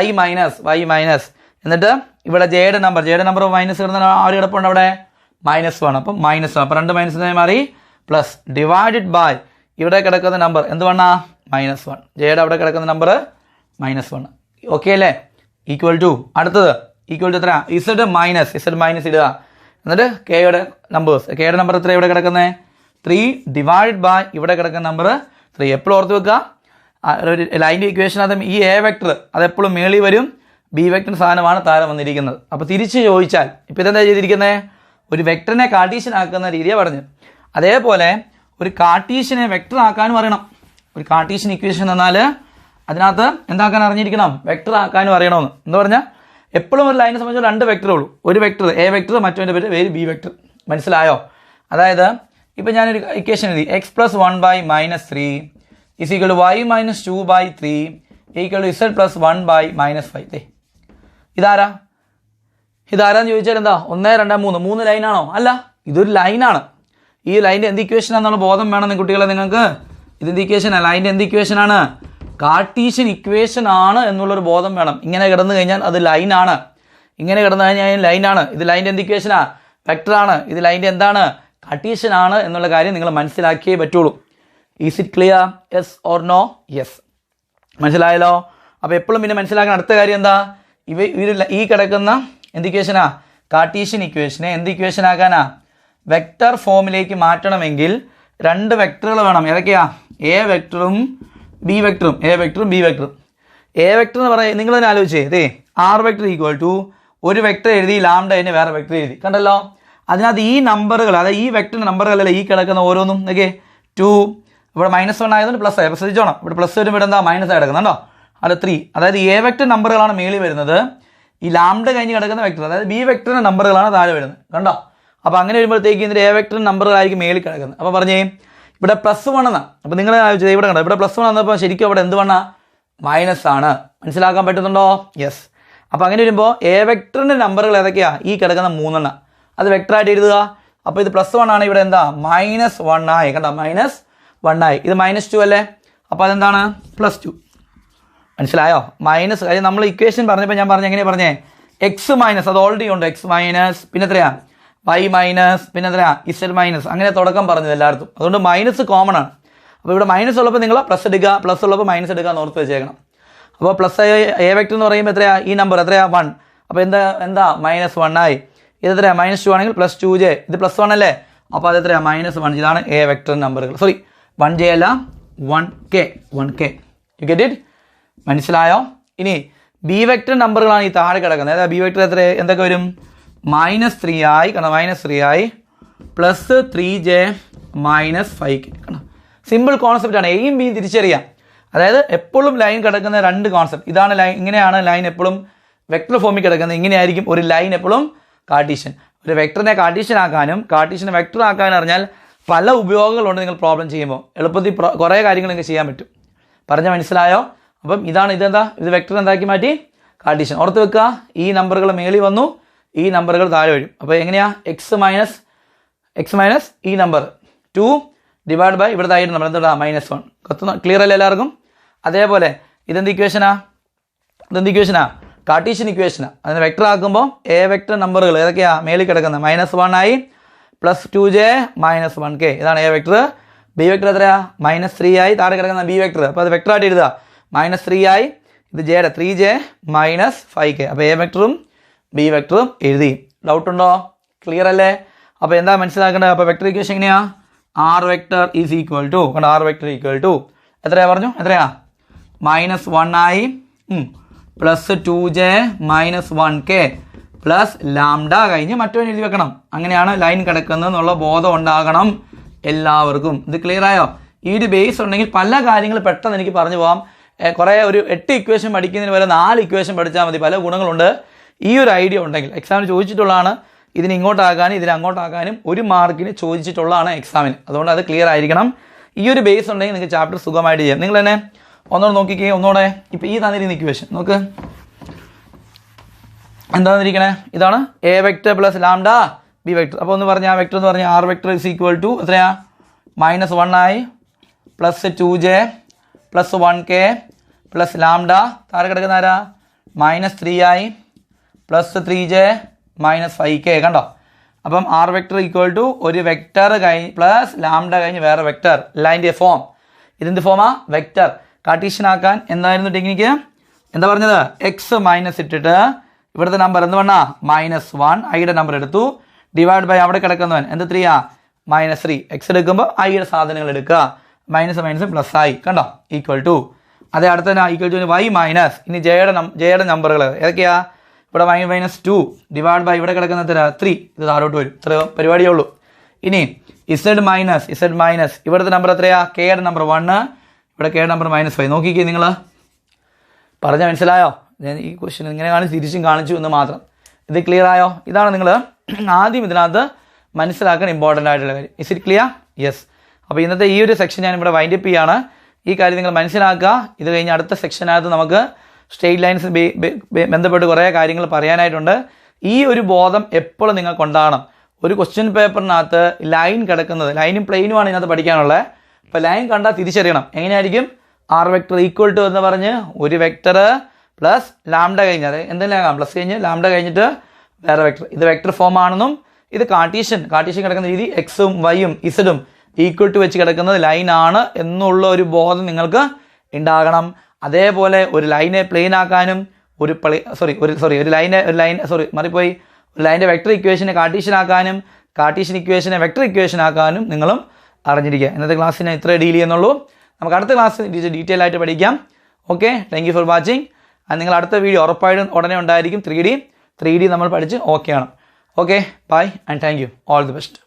y മൈനസ് എന്നിട്ട് ഇവിടെ ജെയുടെ നമ്പർ മൈനസ് കിടന്ന ആര് കിടപ്പുണ്ട്? അവിടെ -1. അപ്പം -1. അപ്പോൾ 2 മൈനസ് മാറി പ്ലസ് ഡിവൈഡഡ് ബൈ ഇവിടെ കിടക്കുന്ന നമ്പർ എന്ത് വേണ? -1. ജെയുടെ അവിടെ കിടക്കുന്ന നമ്പർ -1. ഓക്കെ അല്ലേ? ഈക്വൽ ടു അടുത്തത് ഈക്വൽ ടു എത്ര? ഇസഡ് മൈനസ് ഇടുക. എന്നിട്ട് കെയുടെ നമ്പർ എത്ര ഇവിടെ കിടക്കുന്നത്? 3 ഡിവൈഡ് ബൈ ഇവിടെ കിടക്കുന്ന നമ്പർ 3. എപ്പോഴും ഓർത്ത് വെക്കുക, ഒരു ലൈൻ്റെ ഇക്വേഷനകത്ത് ഈ എ വെക്ടർ അതെപ്പോഴും മേളിൽ വരും, ബി വെക്ടർ സാധനമാണ് താരം വന്നിരിക്കുന്നത്. അപ്പോൾ തിരിച്ച് ചോദിച്ചാൽ ഇപ്പോൾ ഇതെന്താ ചെയ്തിരിക്കുന്നത്? ഒരു വെക്ടറിനെ കാർട്ടീഷ്യൻ ആക്കുന്ന രീതിയാണ് പറഞ്ഞത്. അതേപോലെ ഒരു കാർട്ടീഷ്യനെ വെക്ടർ ആക്കാനും അറിയണം. ഒരു കാർട്ടീഷ്യൻ ഇക്വേഷൻ എന്നാൽ അതിനകത്ത് എന്താക്കാൻ അറിഞ്ഞിരിക്കണം? വെക്ടർ ആക്കാനും അറിയണമെന്ന്. എന്ന് പറഞ്ഞാൽ എപ്പോഴും ഒരു ലൈനെ സംബന്ധിച്ച് 2 വെക്ടറേ ഉള്ളൂ. ഒരു വെക്ടർ എ വെക്ടർ, മറ്റൊരു പേര് ബി വെക്ടർ. മനസ്സിലായോ? അതായത് ഇപ്പം ഞാനൊരു ഇക്വേഷൻ എഴുതി x + 1 / -3 = y - 2 / 3 = z + 1 / -5. ഇതാരാന്ന് ചോദിച്ചാൽ എന്താ? 1 2 3 ലൈനാണോ? അല്ല, ഇതൊരു ലൈനാണ്. ഈ ലൈൻ്റെ എന്ത് ഇക്വേഷൻ ആണെന്നുള്ള ബോധം വേണം കുട്ടികളെ നിങ്ങൾക്ക്. ഇതെന്ത് ഇക്വേഷനാണ്? ലൈൻ്റെ എന്ത് ഇക്വേഷനാണ്? കാർട്ടീഷ്യൻ ഇക്വേഷൻ ആണ് എന്നുള്ളൊരു ബോധം വേണം. ഇങ്ങനെ കിടന്നു കഴിഞ്ഞാൽ അത് ലൈനാണ്, ഇങ്ങനെ കിടന്നു കഴിഞ്ഞാൽ ലൈനാണ്. ഇത് ലൈൻ്റെ എന്ത് ഇക്വേഷനാ? വെക്ടറാണ്. ഇത് ലൈൻ്റെ എന്താണ്? കാർട്ടീഷ്യൻ ആണ് എന്നുള്ള കാര്യം നിങ്ങൾ മനസ്സിലാക്കിയേ പറ്റുള്ളൂ. Is it clear? Yes or no? Yes. മനസ്സിലായല്ലോ? അപ്പോൾ എപ്പോഴും പിന്നെ മനസ്സിലാക്കുന്ന അടുത്ത കാര്യം എന്താ? ഈ കിടക്കുന്ന എന്ത് ഇക്വേഷനാ? കാർട്ടീഷ്യൻ ഇക്വേഷനെ എന്ത് ഇക്വേഷൻ ആക്കാനാ? വെക്ടർ ഫോമിലേക്ക് മാറ്റണമെങ്കിൽ 2 വെക്ടറുകൾ വേണം. ഏതൊക്കെയാ? എ വെക്ടറും ബി വെക്ടറും. എ വെക്ടറും ബി വെക്ടറും. എ വെക്ടർ എന്ന് പറയുന്നത് നിങ്ങൾ തന്നെ ആലോചിച്ചേ. ആർ വെക്ടർ ഈക്വൽ ടു ഒരു വെക്ടർ എഴുതി, ലാംഡയിന് വേറെ വെക്ടർ എഴുതി. കണ്ടല്ലോ? അതിനകത്ത് ഈ നമ്പറുകൾ, അതായത് ഈ വെക്ടറിൻ്റെ നമ്പറുകളല്ല ഈ കിടക്കുന്ന ഓരോന്നും. ഓക്കെ, 2 ഇവിടെ -1 ആയതുകൊണ്ട് പ്ലസ് ആയി. അപ്പോൾ ശ്രദ്ധിച്ചോണം, ഇവിടെ പ്ലസ് വരുമ്പോൾ ഇവിടെ എന്താ? മൈനസ് ആയി കിടക്കുന്നുണ്ടോ? അവിടെ 3. അതായത് എ വെക്ടർ നമ്പറുകളാണ് മേളിൽ വരുന്നത്. ഈ ലാംഡ കഴിഞ്ഞ് കിടക്കുന്ന വെക്ടർ, അതായത് ബി വെക്ടറിൻ്റെ നമ്പറുകളാണ് താഴെ വരുന്നത്. കണ്ടോ? അപ്പോൾ അങ്ങനെ വരുമ്പോഴത്തേക്ക് ഇതിൻ്റെ എ വെക്ടർ നമ്പറുകളായിരിക്കും മേളിൽ കിടക്കുന്നത്. അപ്പോൾ പറഞ്ഞേ ഇവിടെ +1 എന്നാണ്. അപ്പോൾ നിങ്ങൾ ഇവിടെ കണ്ടോ? ഇവിടെ +1 വന്നപ്പോൾ ശരിക്കും അവിടെ എന്ത് വേണം? മൈനസ് ആണ്. മനസ്സിലാക്കാൻ പറ്റുന്നുണ്ടോ? യെസ്. അപ്പോൾ അങ്ങനെ വരുമ്പോൾ എ വെക്ടറിൻ്റെ നമ്പറുകൾ ഏതൊക്കെയാണ്? ഈ കിടക്കുന്ന 3 എണ്ണം. അത് വെക്ടറായിട്ട് എഴുതുക. അപ്പോൾ ഇത് +1 ആണ്, ഇവിടെ എന്താ? -1 ആയി. കണ്ടോ? -1 ആയി. ഇത് -2 അല്ലേ? അപ്പോൾ അതെന്താണ്? +2. മനസ്സിലായോ? മൈനസ് കാര്യം നമ്മൾ ഇക്വേഷൻ പറഞ്ഞപ്പോൾ ഞാൻ എങ്ങനെയാണ് പറഞ്ഞേ? എക്സ് മൈനസ്, അത് ഓൾറെഡി ഉണ്ട്. എക്സ് മൈനസ്, പിന്നെ എത്രയാ? y മൈനസ്, പിന്നെ എത്രയാ? z minus. അങ്ങനെ തുടക്കം പറഞ്ഞത് എല്ലായിടത്തും. അതുകൊണ്ട് മൈനസ് കോമൺ ആണ്. അപ്പോൾ ഇവിടെ മൈനസ് ഉള്ളപ്പോൾ നിങ്ങൾ പ്ലസ് എടുക്കുക, പ്ലസ് ഉള്ളപ്പോൾ മൈനസ് എടുക്കുക എന്ന് ഓർത്ത് വെച്ചേക്കണം. അപ്പോൾ പ്ലസ് എ വെക്ടർ എന്ന് പറയുമ്പോൾ എത്രയാ? ഈ നമ്പർ എത്രയാ? 1. അപ്പോൾ എന്താ? -1 ആയി. ഇത് എത്രയാണ് -2 ആണെങ്കിൽ +2j, ഇത് +1 അല്ലേ, അപ്പോൾ അത് എത്രയാണ് -1. ഇതാണ് എ വെക്ടർ നമ്പറുകൾ. സോറി 1j അല്ല 1k. You get it? മനസ്സിലായോ? ഇനി ബി വെക്ടർ നമ്പറുകളാണ് ഈ താഴെ കിടക്കുന്നത്. അതായത് ബി വെക്ടർ എന്തൊക്കെ വരും? -3i കാരണം -3i +3j -5k. Simple concept ആണ്. എയും ബിയും തിരിച്ചറിയാം. അതായത് എപ്പോഴും ലൈൻ കിടക്കുന്ന രണ്ട് കോൺസെപ്റ്റ് ഇതാണ്. ലൈൻ ഇങ്ങനെയാണ് ലൈൻ എപ്പോഴും വെക്ടർ ഫോമിൽ കിടക്കുന്നത്. ഇങ്ങനെയായിരിക്കും ഒരു ലൈൻ എപ്പോഴും കാർട്ടീഷ്യൻ. ഒരു വെക്ടറിനെ കാർട്ടീഷ്യൻ ആക്കാനും കാർട്ടീഷ്യനെ വെക്ടർ ആക്കാനും അറിഞ്ഞാൽ പല ഉപയോഗങ്ങളുണ്ട്. നിങ്ങൾ പ്രോബ്ലം ചെയ്യുമ്പോൾ എളുപ്പത്തിൽ കുറേ കാര്യങ്ങൾ നിങ്ങൾക്ക് ചെയ്യാൻ പറ്റും. പറഞ്ഞാൽ മനസ്സിലായോ? അപ്പം ഇതെന്താ, ഇത് വെക്ടർ എന്താക്കി മാറ്റി കാർട്ടീഷ്യൻ. ഓർത്ത് വെക്കുക, ഈ നമ്പറുകൾ മേളിൽ വന്നു, ഈ നമ്പറുകൾ താഴെ വരും. അപ്പോൾ എങ്ങനെയാ x മൈനസ് ഈ നമ്പർ 2 ഡിവൈഡ് ബൈ ഇവിടുത്തെ ആയിട്ട് നമ്മൾ എന്താ -1. ക്ലിയർ അല്ലേ എല്ലാവർക്കും? അതേപോലെ ഇതെന്ത് ഇക്വേഷനാ? കാർട്ടീഷ്യൻ ഇക്വേഷനാ. അതിന് വെക്ടർ ആക്കുമ്പോൾ എ വെക്ടർ നമ്പറുകൾ ഏതൊക്കെയാ മേളിൽ കിടക്കുന്നത്? -1i +2j -1k. ഇതാണ് എ വെക്ടർ. ബി വെക്ടർ എത്രയാ? -3i താഴെ കിടക്കുന്ന ബി വെക്ടർ. അപ്പോൾ അത് വെക്ടറായിട്ട് എഴുതുക. -3i ഇത് ജെയുടെ 3j -5k. അപ്പോൾ എ വെക്ടറും ബി വെക്ടറും എഴുതി. ഡൗട്ട് ഉണ്ടോ? ക്ലിയർ അല്ലേ? അപ്പോൾ എന്താ മനസ്സിലാക്കേണ്ടത്? അപ്പോൾ വെക്ടർ ഇക്വേഷൻ എങ്ങനെയാ? r vector is equal to r vector equal to എത്രയാ പറഞ്ഞു? എത്രയാ? -1i +2j -1k +λ കഴിഞ്ഞ് മറ്റവൻ എഴുതി വെക്കണം. അങ്ങനെയാണ് ലൈൻ കിടക്കുന്നത് എന്നുള്ള ബോധം ഉണ്ടാകണം എല്ലാവർക്കും. ഇത് ക്ലിയർ ആയോ? ഈ ഒരു ബേസ് ഉണ്ടെങ്കിൽ പല കാര്യങ്ങൾ പെട്ടെന്ന് എനിക്ക് പറഞ്ഞു പോകാം. കുറേ ഒരു 8 ഇക്വേഷൻ പഠിക്കുന്നതിന് വരെ 4 ഇക്വേഷൻ പഠിച്ചാൽ മതി. പല ഗുണങ്ങളുണ്ട്. ഈ ഒരു ഐഡിയ ഉണ്ടെങ്കിൽ എക്സാമിന് ചോദിച്ചിട്ടുള്ളതാണ്. ഇതിന് ഇങ്ങോട്ടാക്കാനും ഇതിന് അങ്ങോട്ടാക്കാനും 1 മാർക്കിന് ചോദിച്ചിട്ടുള്ളതാണ് എക്സാമിന്. അതുകൊണ്ട് അത് ക്ലിയർ ആയിരിക്കണം. ഈ ഒരു ബേസ് ഉണ്ടെങ്കിൽ നിങ്ങൾക്ക് ചാപ്റ്റർ സുഖമായിട്ട് ചെയ്യാം. നിങ്ങൾ തന്നെ ഒന്നോടെ നോക്കിക്കേ. ഒന്നോടെ ഇപ്പോൾ ഈ തന്നിരിക്കുന്ന ഇക്വേഷൻ നോക്ക്, എന്താന്നിരിക്കണേ? ഇതാണ് എ വെക്ടർ +λ ബി വെക്ടർ. അപ്പോൾ ഒന്ന് പറഞ്ഞാൽ വെക്ടർ എന്ന് പറഞ്ഞാൽ r vector is equal to എത്രയാ? -1i +2j +1k +λ താഴെ കിടക്കുന്ന ആരാ? -3i +3j -5k. കണ്ടോ? അപ്പം r വെക്ടർ ഈക്വൽ ടു ഒരു വെക്ടർ കഴിഞ്ഞ് +λ കഴിഞ്ഞ് വേറെ വെക്ടർ. ലൈൻ്റെ ഫോം ഇതെന്ത് ഫോമാ? വെക്ടർ. കാർട്ടീഷ്യൻ ആക്കാൻ എന്തായിരുന്നു ടെക്നിക്ക്? എന്താ പറഞ്ഞത്? x മൈനസ് ഇട്ടിട്ട് ഇവിടുത്തെ നമ്പർ എന്ത് വേണ? -1 ഐയുടെ നമ്പർ എടുത്തു ഡിവൈഡ് ബൈ അവിടെ കിടക്കുന്നവൻ എന്ത് 3 -3. x എടുക്കുമ്പോൾ ഐയുടെ സാധനങ്ങൾ എടുക്കുക. മൈനസ് പ്ലസ് ആയി. കണ്ടോ? Equal to. അതേ അടുത്ത ഈക്വൽ ടു y മൈനസ്. ഇനി ജെയുടെ നമ്പറുകൾ ഏതൊക്കെയാ? ഇവിടെ -2 ഡിവൈഡ് ബൈ ഇവിടെ കിടക്കുന്ന 3. ഇത് താഴോട്ട് വരും. ഇത്ര പരിപാടിയേ ഉള്ളൂ. ഇനി z മൈനസ് ഇവിടുത്തെ നമ്പർ എത്രയാ? കെയുടെ നമ്പർ 1, ഇവിടെ കെയുടെ നമ്പർ -5. നോക്കിക്കേ നിങ്ങൾ. പറഞ്ഞാൽ മനസ്സിലായോ? ഞാൻ ഈ ക്വസ്റ്റ്യൻ ഇങ്ങനെ തിരിച്ചും കാണിച്ചു എന്ന് മാത്രം. ഇത് ക്ലിയർ ആയോ? ഇതാണ് നിങ്ങൾ ആദ്യം ഇതിനകത്ത് മനസ്സിലാക്കാൻ ഇമ്പോർട്ടൻ്റ് ആയിട്ടുള്ള കാര്യം. Is it clear? യെസ്. അപ്പോൾ ഇന്നത്തെ ഈ ഒരു സെക്ഷൻ ഞാൻ ഇവിടെ വൈൻഡ് അപ്പ് ചെയ്യാണ്. ഈ കാര്യം നിങ്ങൾ മനസ്സിലാക്കുക. ഇത് കഴിഞ്ഞ് അടുത്ത സെക്ഷനകത്ത് നമുക്ക് സ്ട്രെയിറ്റ് ലൈൻസ് ബന്ധപ്പെട്ട് കുറേ കാര്യങ്ങൾ പറയാനായിട്ടുണ്ട്. ഈ ഒരു ബോധം എപ്പോഴും നിങ്ങൾക്ക് ഉണ്ടാകണം. ഒരു ക്വസ്റ്റ്യൻ പേപ്പറിനകത്ത് ലൈൻ കിടക്കുന്നത്, ലൈനും പ്ലെയിനുമാണ് ഇതിനകത്ത് പഠിക്കാനുള്ളത്. അപ്പോൾ ലൈൻ കണ്ടാൽ തിരിച്ചറിയണം. എങ്ങനെയായിരിക്കും? r വെക്ടർ ഈക്വൽ ടു എന്ന് പറഞ്ഞ് ഒരു വെക്ടർ പ്ലസ് ലാംഡ കഴിഞ്ഞാൽ എന്തെങ്കിലും പ്ലസ് കഴിഞ്ഞ് ലാംഡ കഴിഞ്ഞിട്ട് വേറെ വെക്ടർ. ഇത് വെക്ടർ ഫോം ആണെന്നും ഇത് കാർട്ടീഷ്യൻ കിടക്കുന്ന രീതി എക്സും വൈയും ഇസഡും ഈക്വൽ ടു വെച്ച് കിടക്കുന്നത് ലൈനാണ് എന്നുള്ള ഒരു ബോധം നിങ്ങൾക്ക് ഉണ്ടാകണം. അതേപോലെ ഒരു ലൈനെ പ്ലെയിൻ ആക്കാനും ഒരു ലൈൻ്റെ വെക്ടർ ഇക്വേഷനെ കാർട്ടീഷ്യൻ ആക്കാനും കാർട്ടീഷ്യൻ ഇക്വേഷനെ വെക്ടർ ഇക്വേഷൻ ആക്കാനും നിങ്ങളും അറിഞ്ഞിരിക്കുക. ഇന്നത്തെ ക്ലാസ്സിന് ഇത്രേ ഡീൽ ചെയ്യുന്നുള്ളൂ. നമുക്ക് അടുത്ത ക്ലാസ് ഡീറ്റെയിൽ ആയിട്ട് പഠിക്കാം. Okay, thank you for watching. നിങ്ങൾ അടുത്ത വീഡിയോ ഉറപ്പായിട്ടും ഉടനെ ഉണ്ടായിരിക്കും. 3D നമ്മൾ പഠിച്ച് ഓക്കെ ആണ്. Okay, bye and thank you. All the best.